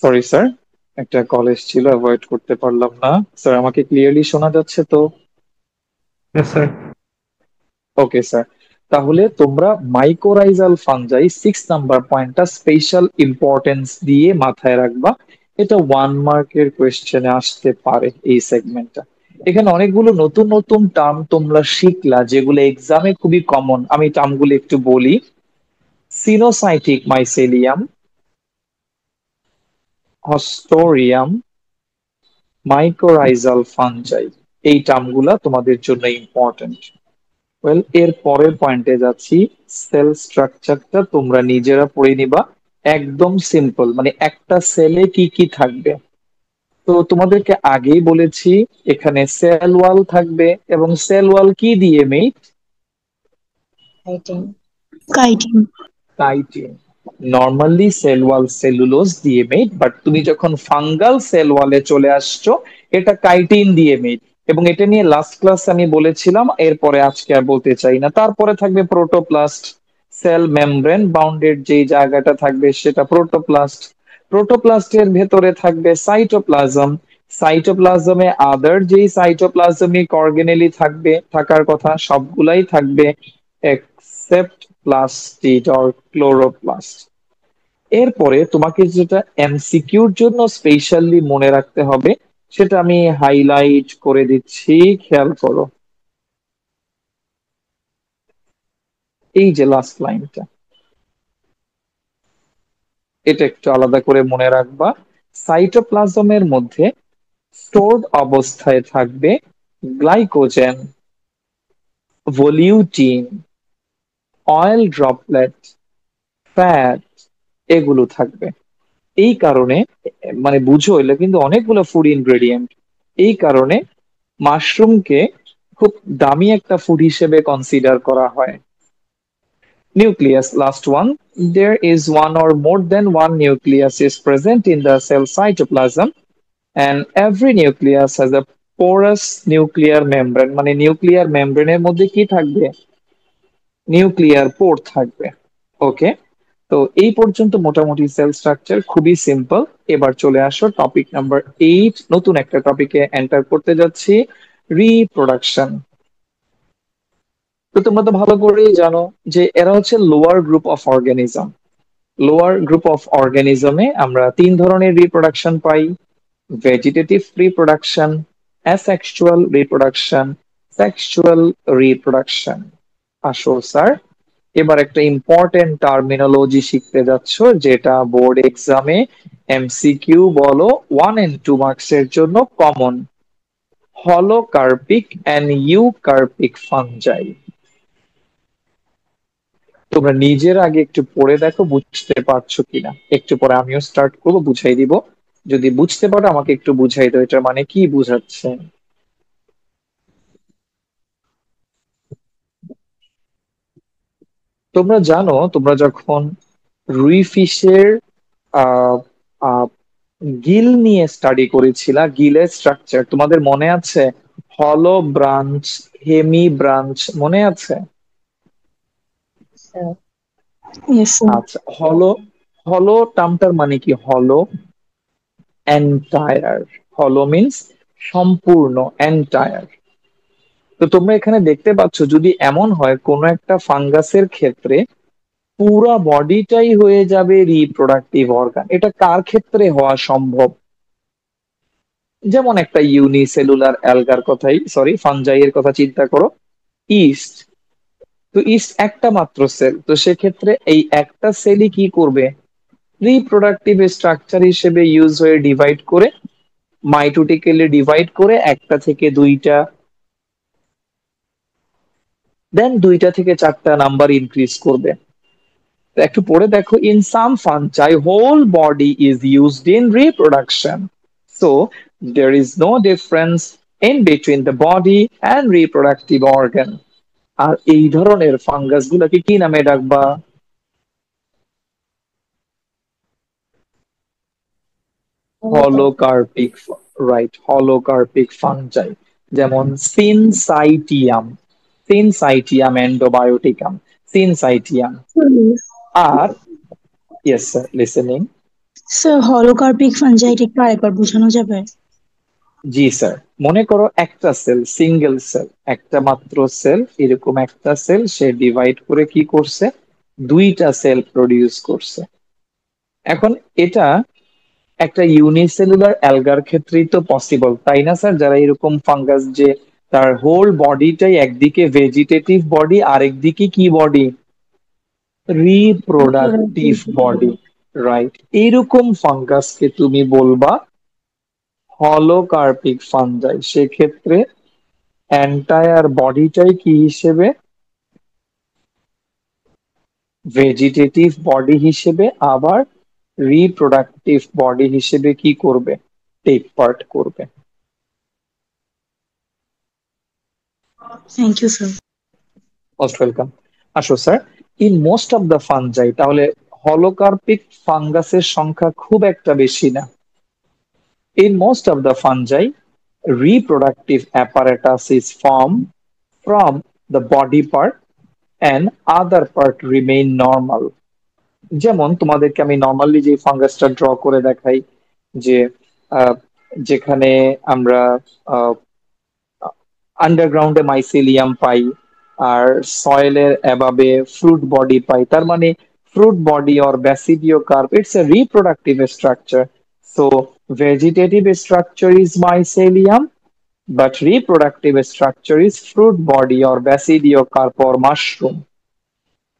Sorry sir, একটা কলেজ ছিল, অ্যাভয়েড করতে পারলাম না। স্যার আমাকে ক্লিয়ারলি শোনা যাচ্ছে তো? Yes, sir. Okay sir. তাহলে তোমরা মাইকোরাইজাল ফাঞ্জাই 6 নাম্বার পয়েন্টটা স্পেশাল ইম্পর্টেন্স দিয়ে মাথায় রাখবা। এটা 1 মার্কের কোয়েশ্চেনে আসতে পারে এই সেগমেন্টটা। এখানে অনেকগুলো নতুন নতুন টার্ম তোমরা শিখলা যেগুলো এক্সামে খুবই কমন। আমি টার্মগুলো একটু বলি। সিনোসাইটিক মাইসেলিয়াম, হস্টোরিয়াম, মাইকোরাইজাল ফাঞ্জাই, এই টার্মগুলা তোমাদের জন্য ইম্পর্টেন্ট। ওয়েল, এর পরের পয়েন্টে যাচ্ছি। সেল স্ট্রাকচারটা তোমরা নিজেরা পড়ে নিবা। একদম সিম্পল, মানে একটা সেলে কি কি থাকবে। তো তোমাদেরকে আগেই বলেছি এখানে সেল ওয়াল থাকবে, এবং সেল ওয়াল কি দিয়ে made? Chitin. Chitin. Normally cell wall cellulose দিয়ে মেড, বাট তুমি যখন ফাঙ্গাল সেল ওয়ালে চলে আসছো, এটা কাইটিন দিয়ে মেড। এবং এটা নিয়ে লাস্ট ক্লাস আমি বলেছিলাম, এরপরে আজকে আর বলতে চাই না। তারপরে থাকবে প্রোটোপ্লাস্ট। সেল মেমব্রেন বাউন্ডেড যেই জায়গাটা থাকবে সেটা প্রোটোপ্লাস্ট। প্রোটোপ্লাস্টের ভেতরে থাকবে সাইটোপ্লাজম। সাইটোপ্লাজমে আদার যেই সাইটোপ্লাজমিক অর্গানেলি থাকবে, থাকার কথা সবগুলাই থাকবে এক্সেপ্ট প্লাস্টিড অর ক্লোরোপ্লাস্ট। এরপরে তোমাকে যেটা এমসিকিউর জন্য স্পেশালি মনে রাখতে হবে, সেটা আমি হাইলাইট করে দিচ্ছি, খেয়াল করো। এই যে লাস্ট লাইনটা, এটা একটু আলাদা করে মনে রাখবা। সাইটোপ্লাজমের মধ্যে স্টোরড অবস্থায় থাকবে গ্লাইকোজেন, ভলিউটিন, অয়েল ড্রপলেট, ফ্যাট, এগুলো থাকবে। এই কারণে, মানে বুঝো এগুলো কিন্তু অনেকগুলো ফুড ইনগ্রেডিয়েন্ট। এই কারণে মাশরুমকে খুব দামি একটা ফুড হিসেবে কনসিডার করা হয়। Nucleus, last one. There is one or more than one nucleus is present in the cell cytoplasm, and every nucleus has a porous nuclear membrane, মানে নিউক্লিয়ার মেমব্রেনের মধ্যে কি থাকবে? নিউক্লিয়ার পোর থাকবে। ওকে, তো এই পর্যন্ত মোটামুটি সেল স্ট্রাকচার খুবই সিম্পল। এবার চলে আসো টপিক নাম্বার 8, নতুন একটা টপিকে এন্টার করতে যাচ্ছি, রিপ্রোডাকশন। তো তোমরা তো ভালো করেই জানো যে এরা হচ্ছে lower group of organism. Lower group of অর্গানিজমে আমরা তিন ধরনের রিপ্রোডাকশন পাই: vegetative reproduction, asexual reproduction, sexual reproduction. আসো স্যার, এবার একটা ইম্পর্টেন্ট টার্মিনোলজি শিখতে যাচ্ছ, যেটা বোর্ড এক্সামে এমসিকিউ বলো 1 and 2 মার্কসের জন্য common. Holocarpic and eucarpic fungi. তোমরা নিজের আগে একটু পড়ে দেখো বুঝতে পারছো কিনা। একটু পরে আমিও স্টার্ট করবো, বুঝাই দিব। যদি বুঝতে পারো আমাকে একটু বুঝাই দাও এটা মানে কি বুঝাচ্ছে। তোমরা জানো, তোমরা যখন রুই ফিশের আহ আহ গিল নিয়ে স্টাডি করেছিলা, গিলের স্ট্রাকচার তোমাদের মনে আছে? হলো ব্রাঞ্চ, হেমি ব্রাঞ্চ, মনে আছে? Yes sir. আচ্ছা, হলো, হলো টার্মটার মানে কি? হলো এন্টায়ার। হলো মিন্স সম্পূর্ণ, এন্টায়ার। তো তোমরা এখানে দেখতে পাচ্ছ, যদি এমন হয় কোন একটা ফাঙ্গাসের ক্ষেত্রে পুরা বডিটাই হয়ে যাবে রিপ্রোডাক্টিভ অর্গান, এটা কার ক্ষেত্রে হওয়া সম্ভব? যেমন একটা ইউনিসেলুলার অ্যালগার কথাই, সরি ফানজাই এর কথা চিন্তা করো, ইস্ট। তো ইস্ট একটা মাত্র সেল, তো সেক্ষেত্রে এই একটা সেলই কি করবে? রিপ্রোডাক্টিভ স্ট্রাকচার হিসেবে ইউজ হয়ে ডিভাইড করে, মাইটোটিক্যালি ডিভাইড করে একটা থেকে দুইটা, দেন দুইটা থেকে চারটা নাম্বার ইনক্রিজ করবে। তো একটু পড়ে দেখো, in some fungi whole body is used in reproduction, so there is no difference in between the body and reproductive organ. আর এই ধরনের ফাঙ্গাস গুলাকে কি নামে ডাকবা? Holocarpic, right, holocarpic fungi. যেমন সিনসাইটিয়াম, সিনসাইটিয়াম এন্ডোবায়োটিকাম, সিনসাইটিয়াম। আর yes sir, listening. Sir holocarpic ফাঞ্জাইটি একটু আরেকবার বোঝানো যাবে? জি স্যার, মনে করো একটা সেল, সিঙ্গেল সেল, একটা মাত্র সেল, এরকম একটা সেল সে ডিভাইড করে কি করছে? দুইটা সেল প্রডিউস করছে। এখন এটা একটা ইউনিসেলুলার অ্যালগার ক্ষেত্রেই তো পসিবল, তাই না স্যার? যারা এরকম ফাঙ্গাস যে তার হোল বডিটাই একদিকে ভেজিটেটিভ বডি, আরেকদিকে কি বডি? Reproductive body, right? এইরকম ফাঙ্গাসকে তুমি বলবা হলোকার্পিক ফাঞ্জাই। সেক্ষেত্রে এন্টায়ার বডিটাই কি হিসেবে? ভেজিটেটিভ বডি হিসেবে, আবার রিপ্রোডাক্টিভ বডি হিসেবে কি করবে? টেক পার্ট করবে। Thank you sir. Most welcome. আসো sir, in most of the fungi, তাহলে হলোকার্পিক ফাঙ্গাসের সংখ্যা খুব একটা বেশি না। In most of the fungi reproductive apparatus is formed from the body part and other part remain normal. যেমন তোমাদেরকে আমি নর্মালি যে ফাঙ্গাসটা ড্র করে দেখাই, যে আহ, যেখানে আমরা আন্ডারগ্রাউন্ডে মাইসেলিয়াম পাই আর সয়েলের অ্যাবাবে ফ্রুট বডি পাই, তার মানে fruit body or basidiocarp, it's a reproductive structure. So vegetative structure is mycelium, but reproductive structure is fruit body or basidiocarp or mushroom.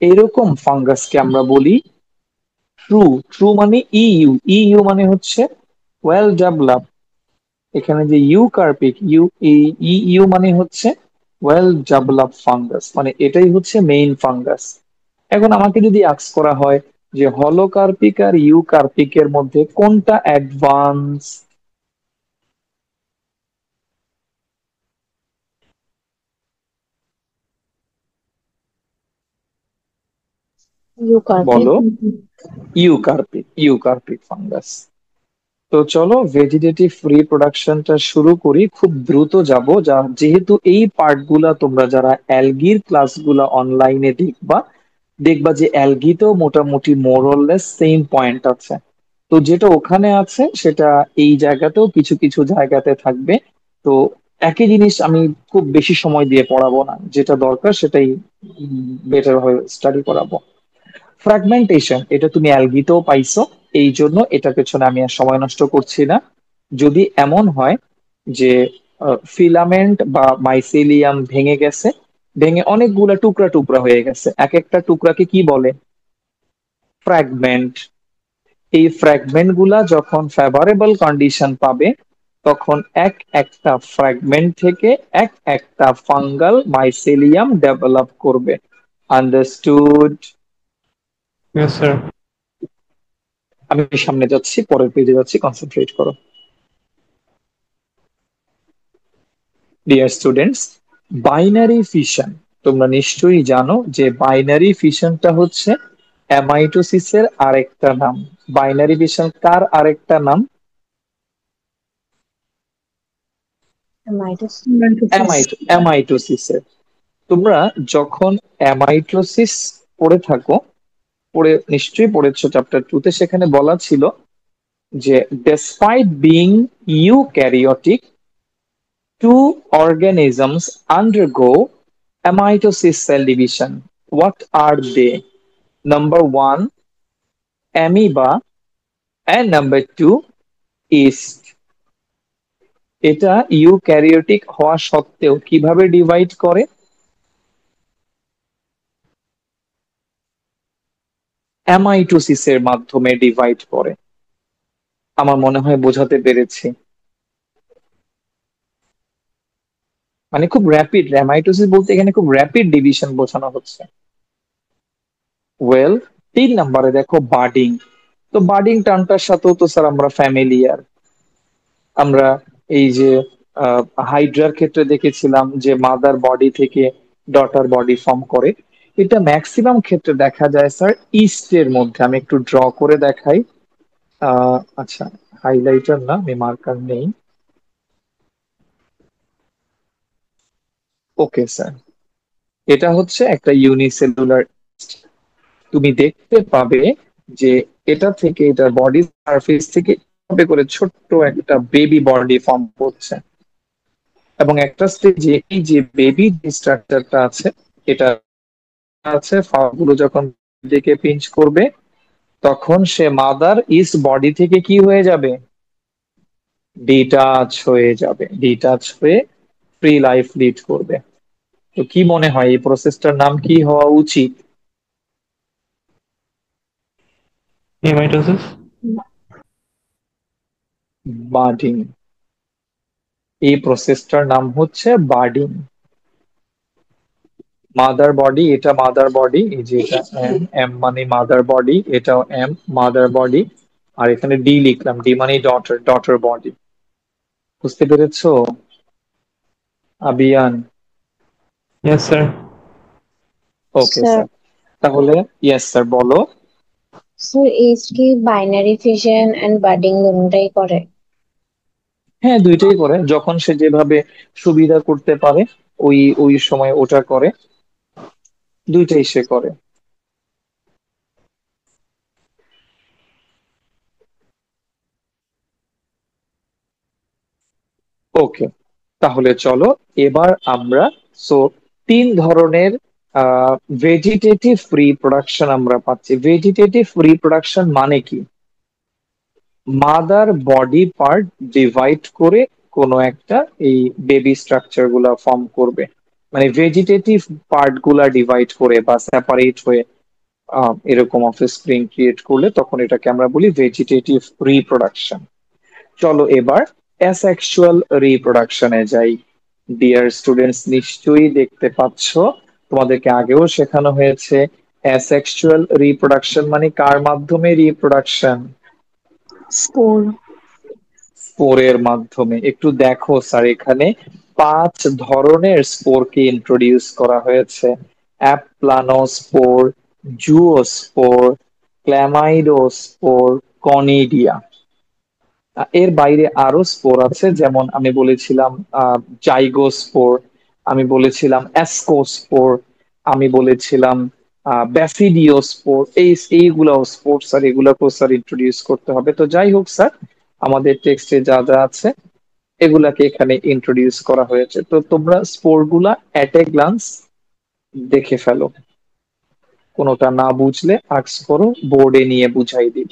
এরকম ফাঙ্গাসকে আমরা বলি ট্রু। ট্রু মানে ইউ, ইউ মানে হচ্ছে ওয়েল ডেভেলপ। এখানে যে ইউকার্পিক, ইউ মানে হচ্ছে ওয়েল ডেভেলপ ফাঙ্গাস, মানে এটাই হচ্ছে মেইন ফাঙ্গাস। এখন আমাকে যদি আস্ক করা হয় যে হলোকার্পিক আর ইউকার্পিকের মধ্যে কোনটা অ্যাডভান্স, ইউকার্পিক। বলো? Eucarpic, eucarpic fungus. তো চলো ভেজিটেটিভ রিপ্রোডাকশনটা শুরু করি, খুব দ্রুত যাব, যা যেহেতু এই পার্টগুলা তোমরা যারা অ্যালগির ক্লাসগুলা অনলাইনে দেখবা, দেখবা যে অ্যালগিতেও মোটামুটি মোরলেস সেম পয়েন্ট আছে। তো যেটা ওখানে আছে সেটা এই জায়গাতেও কিছু কিছু জায়গাতে থাকবে। তো একই জিনিস আমি খুব বেশি সময় দিয়ে পড়াবো না, যেটা দরকার সেটাই বেটার ভাবে স্টাডি করাবো। ফ্র্যাগমেন্টেশন, এটা তুমি অ্যালগিতেও পাইছো, এই জন্য এটার পেছনে আমি আর সময় নষ্ট করছি না। যদি এমন হয় যে ফিলামেন্ট বা মাইসেলিয়াম ভেঙে গেছে, ভেঙে অনেকগুলা টুকরা টুকরা হয়ে গেছে, এক একটা টুকরাকে কি বলে? ফ্র্যাগমেন্ট। এই ফ্র্যাগমেন্ট গুলা যখন ফেভারেবল কন্ডিশন পাবে, তখন এক একটা ফ্র্যাগমেন্ট থেকে এক একটা ফাঙ্গাল মাইসেলিয়াম ডেভেলপ করবে। আন্ডারস্টুড? Yes, sir. আমি সামনে যাচ্ছি, পরের পেজে যাচ্ছি, কনসেন্ট্রেট করো। ডিয়ার স্টুডেন্টস, বাইনারি ফিশন, তোমরা নিশ্চয়ই জানো যে বাইনারি ফিশনটা হচ্ছে অ্যামাইটোসিসের আরেকটা নাম। বাইনারি ফিশন কার আরেকটা নাম? অ্যামাইটোসিসের। তোমরা যখন অ্যামাইটোসিস পড়ে থাকো, পড়ে নিশ্চয়ই পড়েছো চ্যাপ্টার 2 তে, সেখানে বলা ছিল যে despite being eukaryotic, two organisms undergo amitosis cell division. What are they? Number one, amoeba, and number two, yeast. এটা ইউক্যারিওটিক হওয়া সত্ত্বেও কিভাবে ডিভাইড করে? অ্যামাইটোসিসের মাধ্যমে ডিভাইড করে। আমার মনে হয় বোঝাতে পেরেছি। মানে খুব র্যাপিড, অ্যামাইটোসিস বলতে এখানে খুব র্যাপিড ডিভিশন বোঝানো হচ্ছে। ওয়েল, 3 নম্বরে দেখো বাডিং। তো বাডিং টার্মটার সাথেও তো স্যার আমরা ফ্যামিলিয়ার। আমরা এই যে হাইড্রার ক্ষেত্রে দেখেছিলাম যে মাদার বডি থেকে ডটার বডি ফর্ম করে। এটা ম্যাক্সিমাম ক্ষেত্রে দেখা যায় স্যার ইস্টের মধ্যে। আমি একটু ড্র করে দেখাই। আচ্ছা, হাইলাইটার না, আমি মার্কার নেই। ওকে স্যার, এটা হচ্ছে একটা ইউনিসেলুলার। তুমি দেখতে পাবে যে এটা থেকে, এটার বডি সারফেস থেকে এভাবে করে ছোট্ট একটা বেবি বডি ফর্ম করছে, এবং একটা স্টেজে এই যে বেবি যে স্ট্রাকচারটা আছে, এটা আছে, ফাগুলো যখন দিকে পিঞ্চ করবে তখন সে মাদার ইস বডি থেকে কি হয়ে যাবে? ডিটাচ হয়ে যাবে, ডিটাচ হয়ে ফ্রি লাইফ লিড করবে। তো কি মনে হয় এই প্রসেসটার নাম কি হওয়া উচিত? Mitosis. বার্ডিং। এই প্রসেসটার নাম হচ্ছে বার্ডিং। মাদার বডি, এটা মাদার বডি, এই যে এটা এম, এম মানে মাদার বডি, এটাও এম মাদার বডি, আর এখানে ডি লিখলাম, ডি মানে ডটার, ডটার বডি। বুঝতে পেরেছো আবিয়ান? Yes, sir. Okay sir sir. তাহলে ইয়েস স্যার বলো। স্যার এইচ কি বাইনারি ফিশন এন্ড বাডিং দুটোই করে? হ্যাঁ, দুইটাই করে, যখন সে যেভাবে সুবিধা করতে পারে ওই ওই সময় ওটা করে, দুইটাই সে করে। ওকে, তাহলে চলো এবার আমরা, সো তিন ধরনের ভেজিটেটিভ রিপ্রোডাকশন আমরা পাচ্ছি। ভেজিটেটিভ রিপ্রোডাকশন মানে কি? মাদার বডি পার্ট ডিভাইড করে কোনো একটা এই বেবি স্ট্রাকচার গুলা ফর্ম করবে, মানে ভেজিটেটিভ পার্ট গুলা ডিভাইড করে বা সেপারেট হয়ে এরকম অফস্প্রিং ক্রিয়েট করলে তখন এটাকে আমরা বলি ভেজিটেটিভ রিপ্রোডাকশন। চলো এবার অ্যাসেক্সুয়াল রিপ্রোডাকশনে যাই। ডিয়ার স্টুডেন্টস, নিশ্চয়ই দেখতে পাচ্ছ তোমাদেরকে আগেও শেখানো হয়েছে অ্যাসেক্সুয়াল রিপ্রোডাকশন মানে কার মাধ্যমে রিপ্রোডাকশন? স্পোর। স্পোরের মাধ্যমে। একটু দেখো স্যার, এখানে 5 ধরনের স্পোরকে ইন্ট্রোডিউস করা হয়েছে। Aplanospore, zoospore, chlamydospore, conidia. এর বাইরে আরো স্পোর আছে, যেমন আমি বলেছিলাম জাইগোস্পোর, আমি বলেছিলাম অ্যাসকোস্পোর, আমি বলেছিলাম ব্যাফিডিওস্পোর। এইগুলো স্পোর স্যার, এগুলোকেও স্যার ইন্ট্রোডিউস করতে হবে। তো যাই হোক স্যার, আমাদের টেক্সটে যা যা আছে এগুলাকে এখানে ইন্ট্রোডিউস করা হয়েছে। তো তোমরা স্পোর গুলা এট এ গ্লান্স দেখে ফেলো, কোনোটা না বুঝলে আস্ক করো, বোর্ডে নিয়ে বুঝাই দিব।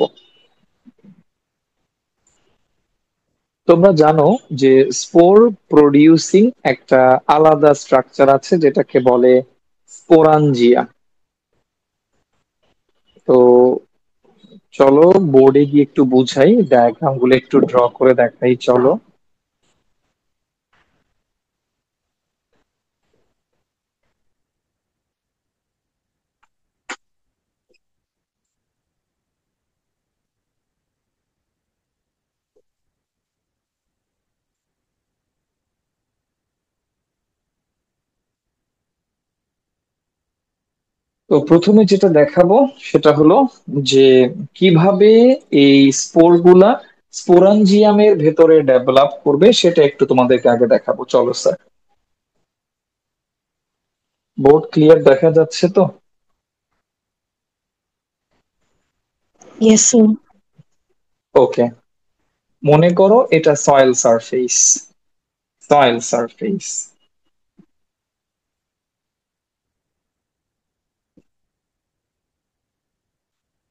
তোমরা জানো যে স্পোর প্রডিউসিং একটা আলাদা স্ট্রাকচার আছে যেটাকে বলে স্পোরাঞ্জিয়া। তো চলো বোর্ডে গিয়ে একটু বুঝাই, ডায়াগ্রাম গুলো একটু ড্র করে দেখাই, চলো। তো প্রথমে যেটা দেখাবো সেটা হলো যে কিভাবে এই স্পোর গুলা স্পোরাঞ্জিয়ামের ভেতরে ডেভেলপ করবে সেটা একটু তোমাদেরকে আগে দেখাবো, চলো স্যার। বোর্ড ক্লিয়ার দেখা যাচ্ছে তো? Yes sir. ওকে, মনে করো এটা সয়েল সারফেস, সয়েল সারফেস।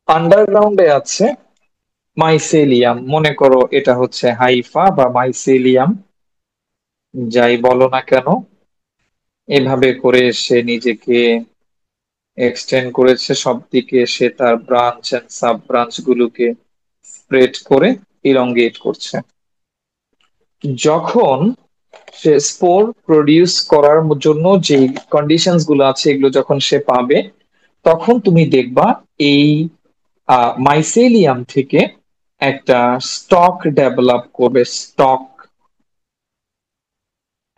আন্ডারগ্রাউন্ডে আছে মাইসেলিয়াম, মনে করো এটা হচ্ছে হাইফা বা মাইসেলিয়াম, যাই বলো না কেন। এভাবে করে সে নিজেকে এক্সটেন্ড করেছে সব দিকে, সে তার ব্রাঞ্চ এন্ড সাব ব্রাঞ্চ গুলোকে স্প্রেড করে ইলংগেট করছে। যখন সে স্পোর প্রডিউস করার জন্য যে কন্ডিশনস গুলো আছে এগুলো যখন সে পাবে, তখন তুমি দেখবা এই মাইসেলিয়াম থেকে একটা স্টক ডেভেলপ করবে। স্টক,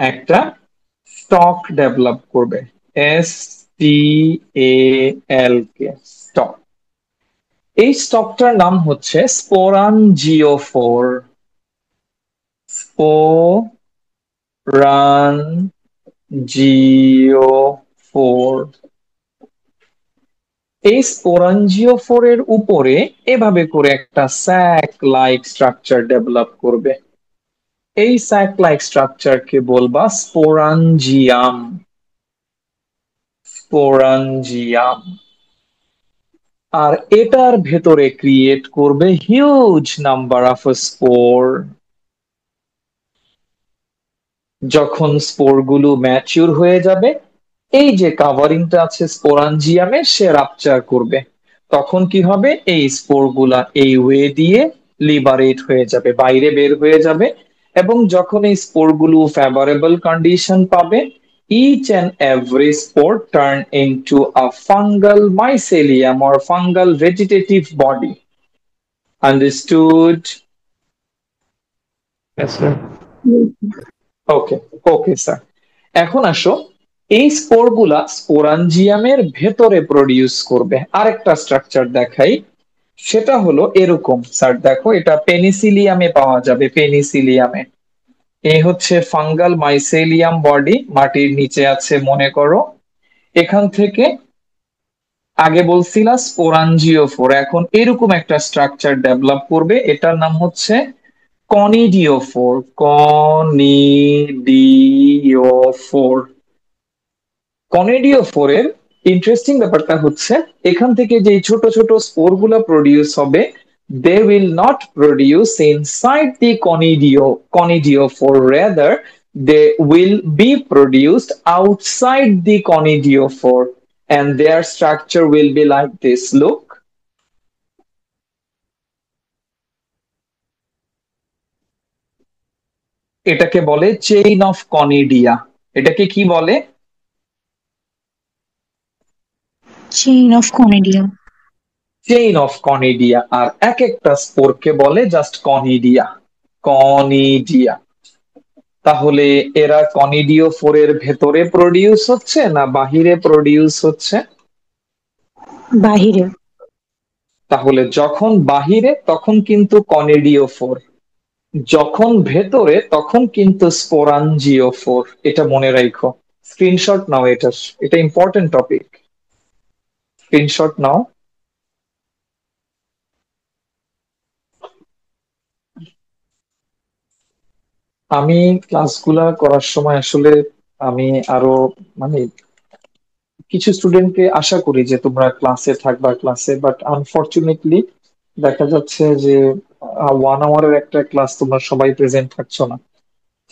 একটা স্টক ডেভেলপ করবে, STALK, স্টক। এই স্টকটার নাম হচ্ছে স্পোরানজিওফোর। স্পোরানজিওফোর। এই স্পোরানজিওফোর এর উপরে এভাবে করে একটা স্যাক লাইক স্ট্রাকচার ডেভেলপ করবে। এই স্যাক লাইক স্ট্রাকচারকে বলবা স্পোরাঞ্জিয়াম। স্পোরাঞ্জিয়াম। আর এটার ভেতরে ক্রিয়েট করবে হিউজ নাম্বার অফ স্পোর। যখন স্পোর গুলো ম্যাচিউর হয়ে যাবে, এই যে কাভারিংটা আছে স্পোরাঞ্জিয়ামে, সে রাপচার করবে। তখন কি হবে, এই স্পোর গুলা এই ওয়ে দিয়ে লিবারেট হয়ে যাবে, বাইরে বের হয়ে যাবে। এবং যখন এই স্পোর গুলো ফেভারেবল কন্ডিশন পাবে, each and every spore turn into a fungal mycelium or fungal vegetative body. Understood? Yes, sir. Okay, okay sir. এখন আসো, এই স্পোর গুলা স্পোরাঞ্জিয়ামের ভেতরে প্রডিউস করবে আরেকটা স্ট্রাকচার দেখাই। সেটা হলো এরকম স্যার, দেখো এটা পেনিসিলিয়ামে পাওয়া যাবে, পেনিসিলিয়ামে। এই হচ্ছে ফাঙ্গাল মাইসেলিয়াম বডি, মাটির নিচে আছে মনে করো। এখান থেকে আগে বলছিলাম স্পোরাঞ্জিওফোর, এখন এরকম একটা স্ট্রাকচার ডেভেলপ করবে, এটার নাম হচ্ছে কনিডিওফোর। কনিডিওফোর, কনিডিওফোরের ইন্টারেস্টিং ব্যাপারটা হচ্ছে, এখান থেকে যে ছোট ছোট স্পোর গুলা প্রডিউস হবে, they will not produce inside the conidiophore, rather they will be produced outside the conidiophore, and their structure will be like this. Look, এটাকে বলে চেইন অফ কনিডিয়া। এটাকে কি বলে? Chain of conidia. Chain of conidia. আর এক একটা স্পোরকে বলে জাস্ট কনিডিয়া, কনিডিয়া। তাহলে এরা কনিডিও ফোরের ভেতরে প্রডিউস হচ্ছে না বাহিরে প্রডিউস হচ্ছে? বাহিরে। তাহলে যখন বাহিরে তখন কিন্তু কনিডিও ফোর, যখন ভেতরে তখন কিন্তু স্পোরাঞ্জিও ফোর। এটা মনে রাখো, স্ক্রিনশট নাও এটার, এটা ইম্পর্টেন্ট টপিক, স্ক্রিনশট নাও। আমি ক্লাসগুলা করার সময় আসলে আমি আরো মানে কিছু স্টুডেন্টকে আশা করি যে তোমরা ক্লাসে থাকবা ক্লাসে, বাট আনফরচুনেটলি দেখা যাচ্ছে যে 1 আওয়ারের একটা ক্লাস তোমরা সবাই প্রেজেন্ট থাকছো না।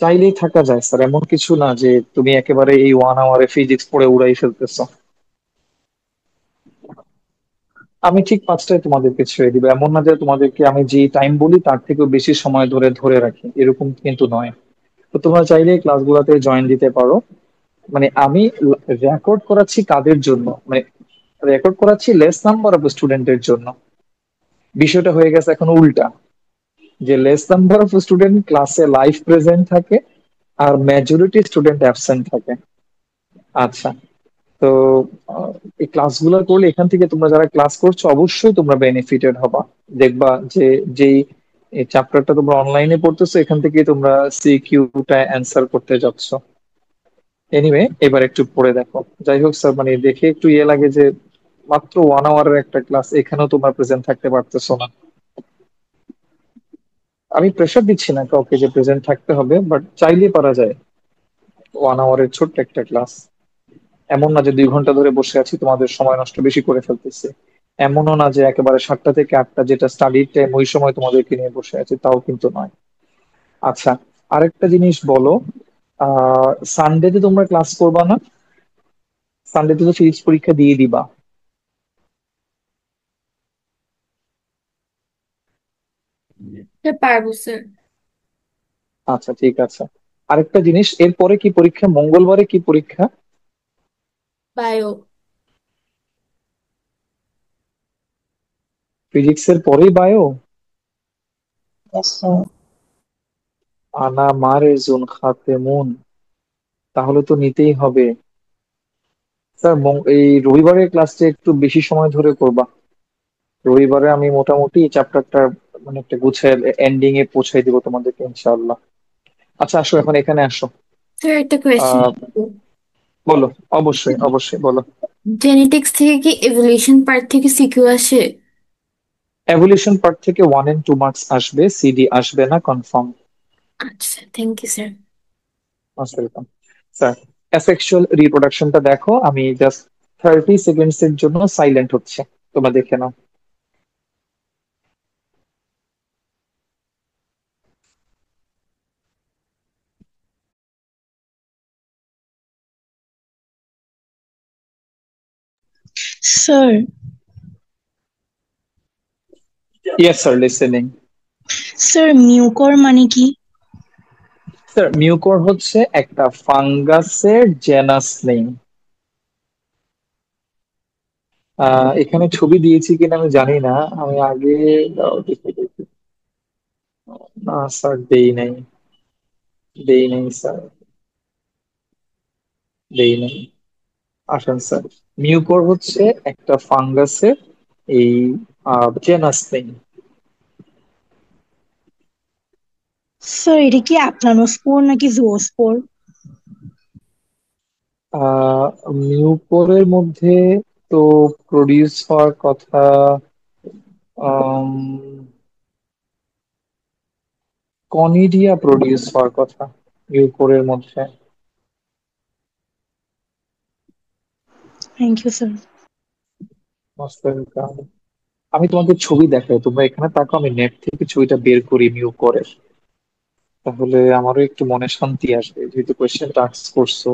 চাইলেই থাকা যায় স্যার, এমন কিছু না যে তুমি একেবারে এই 1 আওয়ারে ফিজিক্স পড়ে উড়াই ফেলতেছো। আমি ঠিক 5টায় তোমাদেরকে ছেড়ে দিব, এমন না যে তোমাদেরকে আমি যে টাইম বলি তার থেকেও বেশি সময় ধরে ধরে রাখি, এরকম কিন্তু নয়। তো তোমরা চাইলে ক্লাসগুলোতে জয়েন দিতে পারো। মানে আমি রেকর্ড করাচ্ছি কাদের জন্য, মানে রেকর্ড করাচ্ছি লেস নাম্বার অফ স্টুডেন্টের জন্য। বিষয়টা হয়ে গেছে এখন উল্টা, যে লেস নাম্বার অফ স্টুডেন্ট ক্লাসে লাইভ প্রেজেন্ট থাকে আর মেজরিটি স্টুডেন্ট অ্যাবসেন্ট থাকে। আচ্ছা, তো আহ, এই ক্লাসগুলো করলে এখান থেকে তোমরা যারা ক্লাস করছো অবশ্যই তোমরা বেনিফিটেড হবা। দেখবা যে যেই চ্যাপ্টারটা তোমরা অনলাইনে পড়তেছো এখান থেকে তোমরা সিকিউটা অ্যান্সার করতে যাচ্ছ। এনিওয়ে, এবার একটু পড়ে দেখো। যাই হোক স্যার, মানে দেখে একটু ইয়ে লাগে যে মাত্র 1 আওয়ারের একটা ক্লাস, এখানেও তোমরা প্রেজেন্ট থাকতে পারতেছো না। আমি প্রেশার দিচ্ছি না কাউকে যে প্রেজেন্ট থাকতে হবে, বাট চাইলে পারা যায়। 1 আওয়ারের ছোট্ট একটা ক্লাস, এমন না যে 2 ঘন্টা ধরে বসে আছি তোমাদের সময় নষ্ট বেশি করে ফেলতেছি। এমনও না যে একেবারে 7টা থেকে 8টা যেটা স্টাডির টাইম ওই সময় তোমাদেরকে নিয়ে বসে আছি, তাও কিন্তু নয়। আচ্ছা, আরেকটা জিনিস বলো, সানডেতে তোমরা ক্লাস করবা না? সানডেতে তো ফিজিক্স পরীক্ষা দিয়ে দিবা। স্যার পারবো স্যার। আচ্ছা ঠিক আছে। আরেকটা জিনিস, এরপরে কি পরীক্ষা? মঙ্গলবারে কি পরীক্ষা? বায়ো। ফিজিক্সের পরেই বায়ো? Yes, sir. আনা মারে জুন খাতে মুন, তাহলে তো নিতেই হবে। স্যার এই রবিবারের ক্লাসটা একটু বেশি সময় ধরে করবা। রবিবারে আমি মোটামুটি চ্যাপ্টারটা মানে একটা গুছিয়ে এন্ডিং এ পৌঁছাই দিব তোমাদেরকে ইনশাআল্লাহ। আচ্ছা আসো, এখন এখানে আসো। স্যার একটা কোয়েশ্চেন। আহ বলো, অবশ্যই অবশ্যই বলো। জেনেটিক্স থেকে কি এভলিউশন পার্ট থেকে সিকিউ আসে? এভলিউশন পার্ট থেকে 1 and 2 মার্কস আসবে, সিডি আসবে না, কনফার্ম। আচ্ছা, thank you sir. Most welcome sir. Asexual রিপ্রোডাকশনটা দেখো, আমি জাস্ট 30 সেকেন্ডস এর জন্য সাইলেন্ট হচ্ছে। তোমরা দেখে নাও। Sir, yes sir, listening. Sir mucor মানে কি? স্যার মিউকর হচ্ছে একটা ফাঙ্গাসের জেনাস নেম। এখানে ছবি দিয়েছি কিনা আমি জানি না, আমি আগে দাও দেখি দেখি। না স্যার, দেই নাই, দেই নাই স্যার, দেই নাই। আসেন স্যার, মিউকর হচ্ছে একটা ফাঙ্গাসের এই জেনাস নেম। স্যার এটা কি অ্যাপ্লানোস্পোর নাকি জুওস্পোর? মিউকরের মধ্যে তো প্রডিউস হওয়ার কথা কনিডিয়া প্রডিউস হওয়ার কথা মিউকরের মধ্যে। Thank you sir. Most welcome. আমি তোমাকে ছবি দেখাই, তোমরা এখানে তাকাও, আমি নেট থেকে ছবিটা বের করি মিউকরের। তাহলে আমারও একটু মনে শান্তি আসবে, যেহেতু কোয়েশ্চেনটা আস্ক করছো।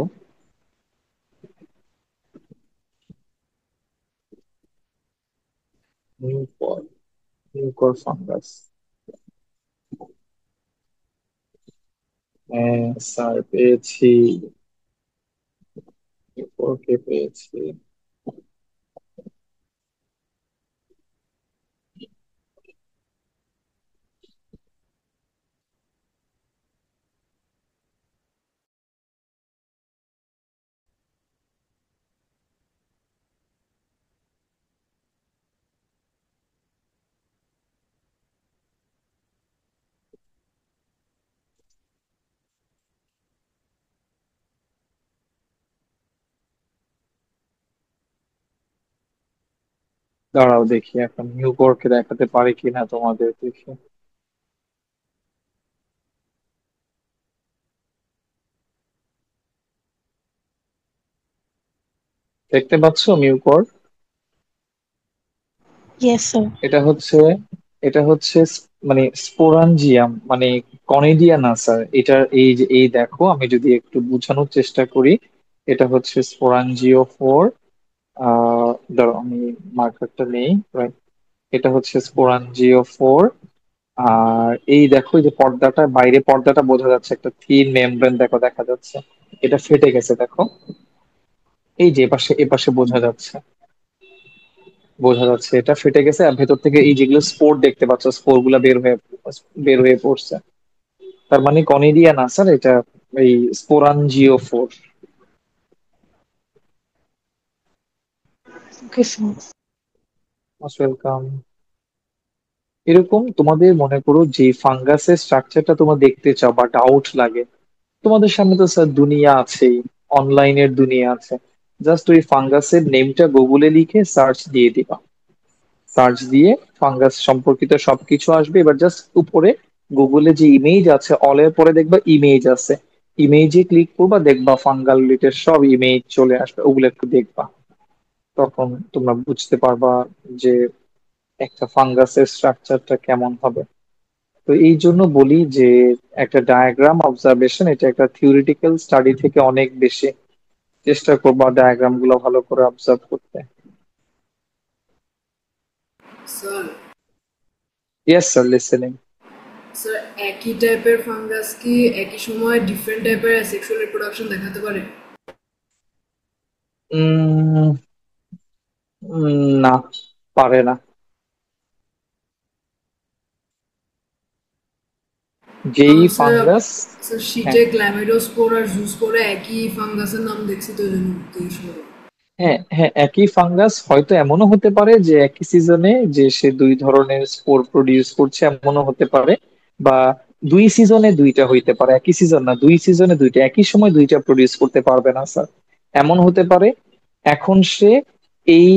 Mucor, mucor fungus. হ্যাঁ স্যার, পেয়েছি, মিউকরকে পেয়েছি। দাঁড়াও দেখি এখন মিউকরকে দেখাতে পারি কিনা তোমাদের, দেখি। দেখতে পাচ্ছো মিউকর? Yes sir. এটা হচ্ছে, এটা হচ্ছে মানে স্পোরাঞ্জিয়াম, মানে কনিডিয়া না স্যার। এটার এই যে এই দেখো, আমি যদি একটু বোঝানোর চেষ্টা করি, এটা হচ্ছে স্পোরাঞ্জিও ফোর। ধরো আমি মার্কারটা নেই, right? এটা হচ্ছে স্পোরাঞ্জিও ফোর। আর এই দেখো, এই যে পর্দাটা, বাইরে পর্দাটা বোঝা যাচ্ছে, একটা থিন মেমব্রেন দেখো দেখা যাচ্ছে। এটা ফেটে গেছে দেখো, এই যে এপাশে এপাশে বোঝা যাচ্ছে, বোঝা যাচ্ছে এটা ফেটে গেছে। আর ভেতর থেকে এই যেগুলো স্পোর দেখতে পাচ্ছ, স্পোর গুলা বের হয়ে পড়ছে। তার মানে কনিডিয়া না স্যার, এটা এই sporangiophore. Okay sir. Most welcome. এরকম তোমাদের মনে করো যে ফাঙ্গাসের স্ট্রাকচারটা তোমরা দেখতে চাও বা ডাউট লাগে, তোমাদের সামনে তো স্যার দুনিয়া আছেই, অনলাইনের দুনিয়া আছে। জাস্ট ওই ফাঙ্গাসের নেমটা গুগলে লিখে সার্চ দিয়ে দিবা। সার্চ দিয়ে ফাঙ্গাস সম্পর্কিত সবকিছু আসবে। এবার জাস্ট উপরে গুগলে যে ইমেজ আছে, অলের পরে দেখবা ইমেজ আছে, ইমেজে ক্লিক করবা, দেখবা ফাঙ্গাল রিলেটেড সব ইমেজ চলে আসবে, ওগুলো একটু দেখবা। তখন তোমরা বুঝতে পারবা যে একটা ফাঙ্গাসের স্ট্রাকচারটা কেমন হবে। তো এই জন্য বলি যে একটা ডায়াগ্রাম অবজারভেশন, এটা একটা থিওরিটিক্যাল স্টাডি থেকে অনেক বেশি। চেষ্টা করবা ডায়াগ্রাম গুলো ভালো করে অবজার্ভ করতে। Sir, yes sir, listening. Sir একই টাইপের ফাঙ্গাস কি একই সময় ডিফারেন্ট টাইপের সেক্সুয়াল রিপ্রোডাকশন দেখাতে পারে? না, পারে না। যেই স্যার, ফাঙ্গাস, স্যার হ্যাঁ শীটে ক্ল্যামিডোস্পোর আর জুস্পোরে একই ফাঙ্গাসের নাম দেখছি তো, এই জন্য জিজ্ঞেস করলাম। হ্যাঁ হ্যাঁ, একই ফাঙ্গাস, হয়তো এমনও হতে পারে যে একই সিজনে যে সে দুই ধরনের স্পোর প্রডিউস করছে, এমনও হতে পারে। বা দুই সিজনে দুইটা হইতে পারে, একই সিজন না, দুই সিজনে দুইটা, একই সময় দুইটা প্রডিউস করতে পারবে না স্যার, এমন হতে পারে। এখন সে এই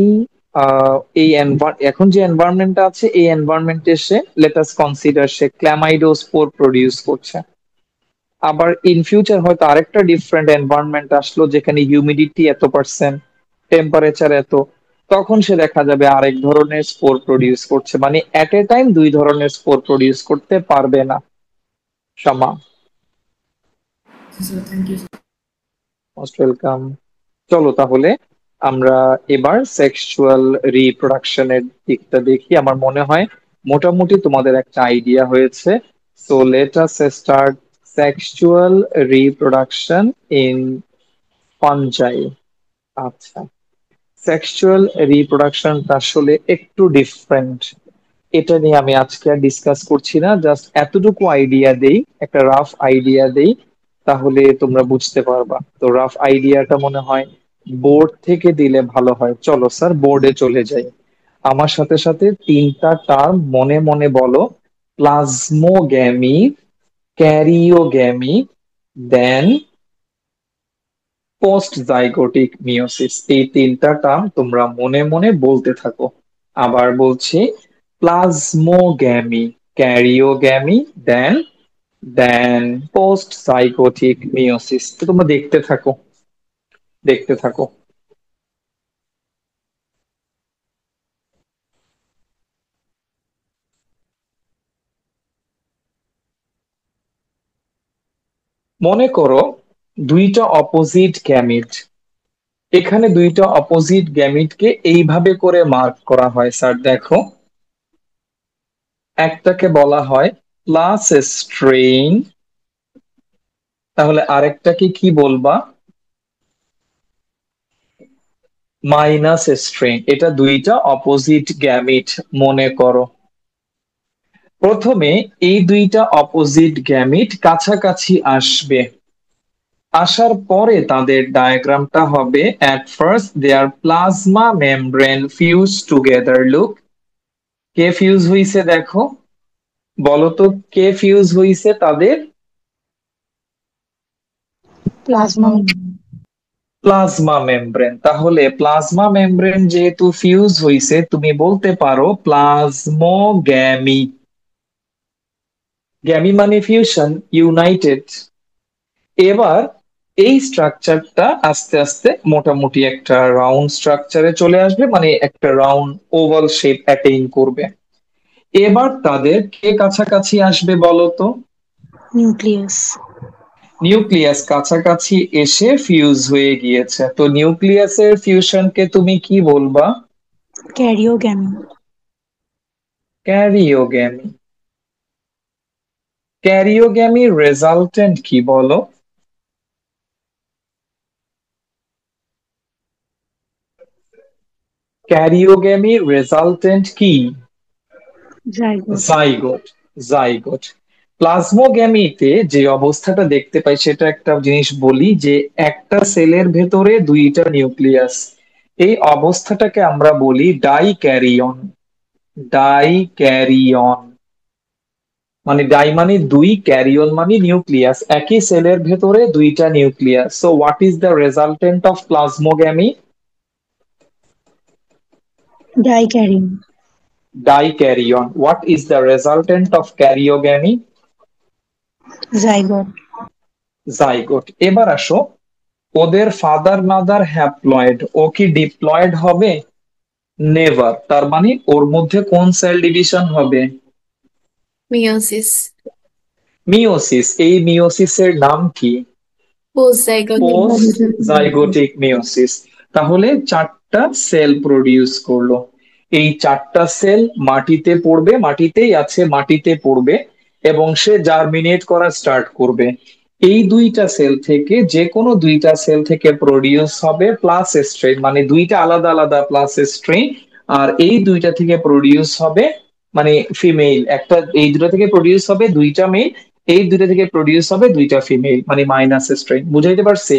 এখন যে এনভায়রনমেন্টটা আছে, এই এনভায়রনমেন্টে সে, লেটাস কনসিডার সে ক্ল্যামাইডোস্পোর প্রডিউস করছে। আবার ইন ফিউচার হয়তো আরেকটা ডিফারেন্ট এনভায়রনমেন্ট আসলো, যেখানে হিউমিডিটি এত পার্সেন্ট, টেম্পারেচার এত, তখন সে দেখা যাবে আরেক ধরনের স্পোর প্রডিউস করছে, মানে এট এ টাইম দুই ধরনের স্পোর প্রডিউস করতে পারবে না। Shama, sir thank you. Most welcome. চলো তাহলে আমরা এবার সেক্সুয়াল রিপ্রোডাকশনের দিকটা দেখি। আমার মনে হয় মোটামুটি তোমাদের একটা আইডিয়া হয়েছে। So let us start sexual reproduction in fungi. আচ্ছা, সেক্সুয়াল রিপ্রোডাকশনটা আসলে একটু ডিফারেন্ট। এটা নিয়ে আমি আজকে আর ডিসকাস করছি না, জাস্ট এতটুকু আইডিয়া দেই, একটা রাফ আইডিয়া দেই, তাহলে তোমরা বুঝতে পারবা। তো রাফ আইডিয়াটা মনে হয় বোর্ড থেকে দিলে ভালো হয়। চলো স্যার বোর্ডে চলে যাই। আমার সাথে সাথে তিনটা টার্ম মনে মনে বলো: প্লাজমোগ্যামি, ক্যারিওগ্যামি, দেন পোস্ট জাইগোটিক মিওসিস। এই তিনটা টার্ম তোমরা মনে মনে বলতে থাকো। আবার বলছি: প্লাজমোগ্যামি, ক্যারিওগ্যামি, দেন পোস্ট জাইগোটিক মিওসিস। তো তোমরা দেখতে থাকো, দেখতে থাকো। মনে করো দুইটা অপোজিট গ্যামিট। এখানে দুইটা অপোজিট গ্যামিটকে এইভাবে করে মার্ক করা হয় স্যার, দেখো। একটাকে বলা হয় প্লাস স্ট্রেইন, তাহলে আরেকটাকে কি বলবা? Minus strain. এটা দুইটা অপোজিট গ্যামিট মনে করো। প্রথমে এই দুইটা অপোজিট গ্যামিট কাছাকাছি আসবে, আসার পরে তাদের ডায়াগ্রামটা হবে at first their plasma membrane fuse together. look, K fuse হইছে দেখো, বলো তো কে ফিউজ হইছে তাদের? Plasma plasma membrane. তাহলে প্লাজমা মেমব্রেন যেহেতু ফিউজ হইছে, তুমি বলতে পারো প্লাজমোগ্যামি। গ্যামি মানে ফিউশন, ইউনাইটেড। এবার এই স্ট্রাকচারটা আস্তে আস্তে মোটামুটি একটা রাউন্ড স্ট্রাকচারে চলে আসবে, মানে একটা রাউন্ড ওভাল শেপ অ্যাটেইন করবে। এবার তাদের কে কাছাকাছি আসবে বলো তো? নিউক্লিয়াস নিউক্লিয়াস কাছাকাছি এসে ফিউজ হয়ে গিয়েছে। তো নিউক্লিয়াসের ফিউশনকে তুমি কি বলবা? ক্যারিওগ্যামি ক্যারিওগ্যামি। ক্যারিওগ্যামি রেজাল্টেন্ট কি বলো? ক্যারিওগ্যামি রেজাল্টেন্ট কি? Zygote zygote. জাইগোট। প্লাজমোগ্যামিতে যে অবস্থাটা দেখতে পাই সেটা একটা জিনিস বলি, যে একটা সেলের ভেতরে দুইটা নিউক্লিয়াস, এই অবস্থাটাকে আমরা বলি ডাইক্যারিয়ন। ডাইক্যারিয়ন মানে ডাই মানে দুই, ক্যারিয়ন মানে নিউক্লিয়াস, একই সেলের ভেতরে দুইটা nucleus. So what is the resultant of plasmogamy? Dikaryon dikaryon. What is the resultant of karyogamy? Zygote zygote. এবার আসো, ওদের ফাদার মাদার হ্যাপ্লয়েড, ও কি ডিপ্লয়েড হবে? নেভার। তার মানে ওর মধ্যে কোন সেল ডিভিশন হবে? মিয়োসিস। মিওসিস। এই মিওসিসের নাম কি? Post zygotic. Post zygotic meiosis. তাহলে চারটা সেল প্রডিউস করলো। এই চারটা সেল মাটিতে পড়বে, মাটিতেই আছে, মাটিতে পড়বে, এবং সে জার্মিনেট করা স্টার্ট করবে। এই দুইটা সেল থেকে যে কোনো দুইটা সেল থেকে প্রডিউস হবে প্লাস স্ট্রেন, মানে দুইটা আলাদা আলাদা প্লাস স্ট্রেন। আর এই দুইটা থেকে প্রডিউস হবে মানে ফিমেল একটা, এই দুটো থেকে প্রডিউস হবে দুইটা মেল, এই দুইটা থেকে প্রডিউস হবে দুইটা ফিমেল, মানে মাইনাস স্ট্রেন। বুঝাইতে পারছি?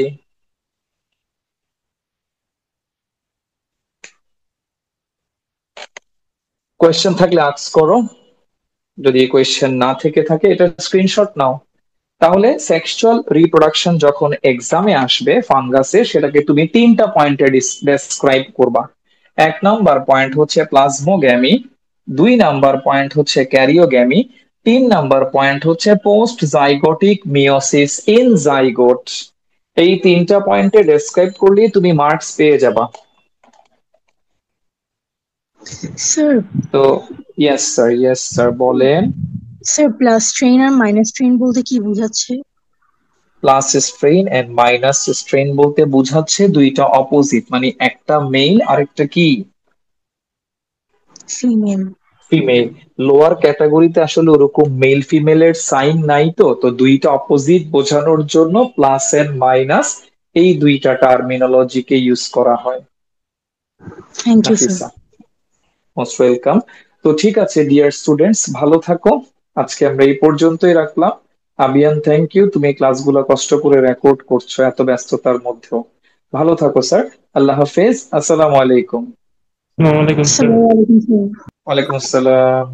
কোয়েশ্চেন থাকলে আস্ক করো, যদি কোয়েশ্চেন না থেকে থাকে এটা স্ক্রিনশট নাও। তাহলে সেক্সুয়াল রিপ্রোডাকশন যখন এক্সামে আসবে ফাঙ্গাসে, সেটাকে তুমি তিনটা পয়েন্টে ডেসক্রাইব করবা। এক নাম্বার পয়েন্ট হচ্ছে প্লাজমোগ্যামি, দুই নাম্বার পয়েন্ট হচ্ছে ক্যারিওগ্যামি, তিন নাম্বার পয়েন্ট হচ্ছে post zygotic meiosis in zygote. এই তিনটা পয়েন্টে ডেসক্রাইব করলেই তুমি মার্কস পেয়ে যাবা। স্যার তো ইয়েস স্যার বলেন। স্যার প্লাস ট্রেন আর মাইনাস ট্রেন বলতে কি বোঝাচ্ছে? Plus strain and minus strain বলতে বোঝাচ্ছে দুইটা অপোজিট, মানে একটা মেল আরেকটা কি ফিমেল। ফিমেল। লোয়ার ক্যাটাগরিতে আসলে ওরকম মেল ফিমেলের সাইন নাই, তো তো দুইটা অপোজিট বোঝানোর জন্য প্লাস এন্ড মাইনাস এই দুইটা টার্মিনোলজিকে ইউজ করা হয়। Thank you sir. Nafisa, most welcome. তো ঠিক আছে ডিয়ার স্টুডেন্টস, ভালো থাকো। আজকে আমরা এই পর্যন্তই রাখলাম। আবিয়ান, থ্যাংক ইউ, তুমি ক্লাসগুলো কষ্ট করে রেকর্ড করছো এত ব্যস্ততার মধ্যেও। ভালো থাকো স্যার। আল্লাহ হাফেজ, আসসালামু আলাইকুম। আসসালামু আলাইকুম স্যার। আসসালামু আলাইকুম স্যার। ওয়ালাইকুম আসসালাম।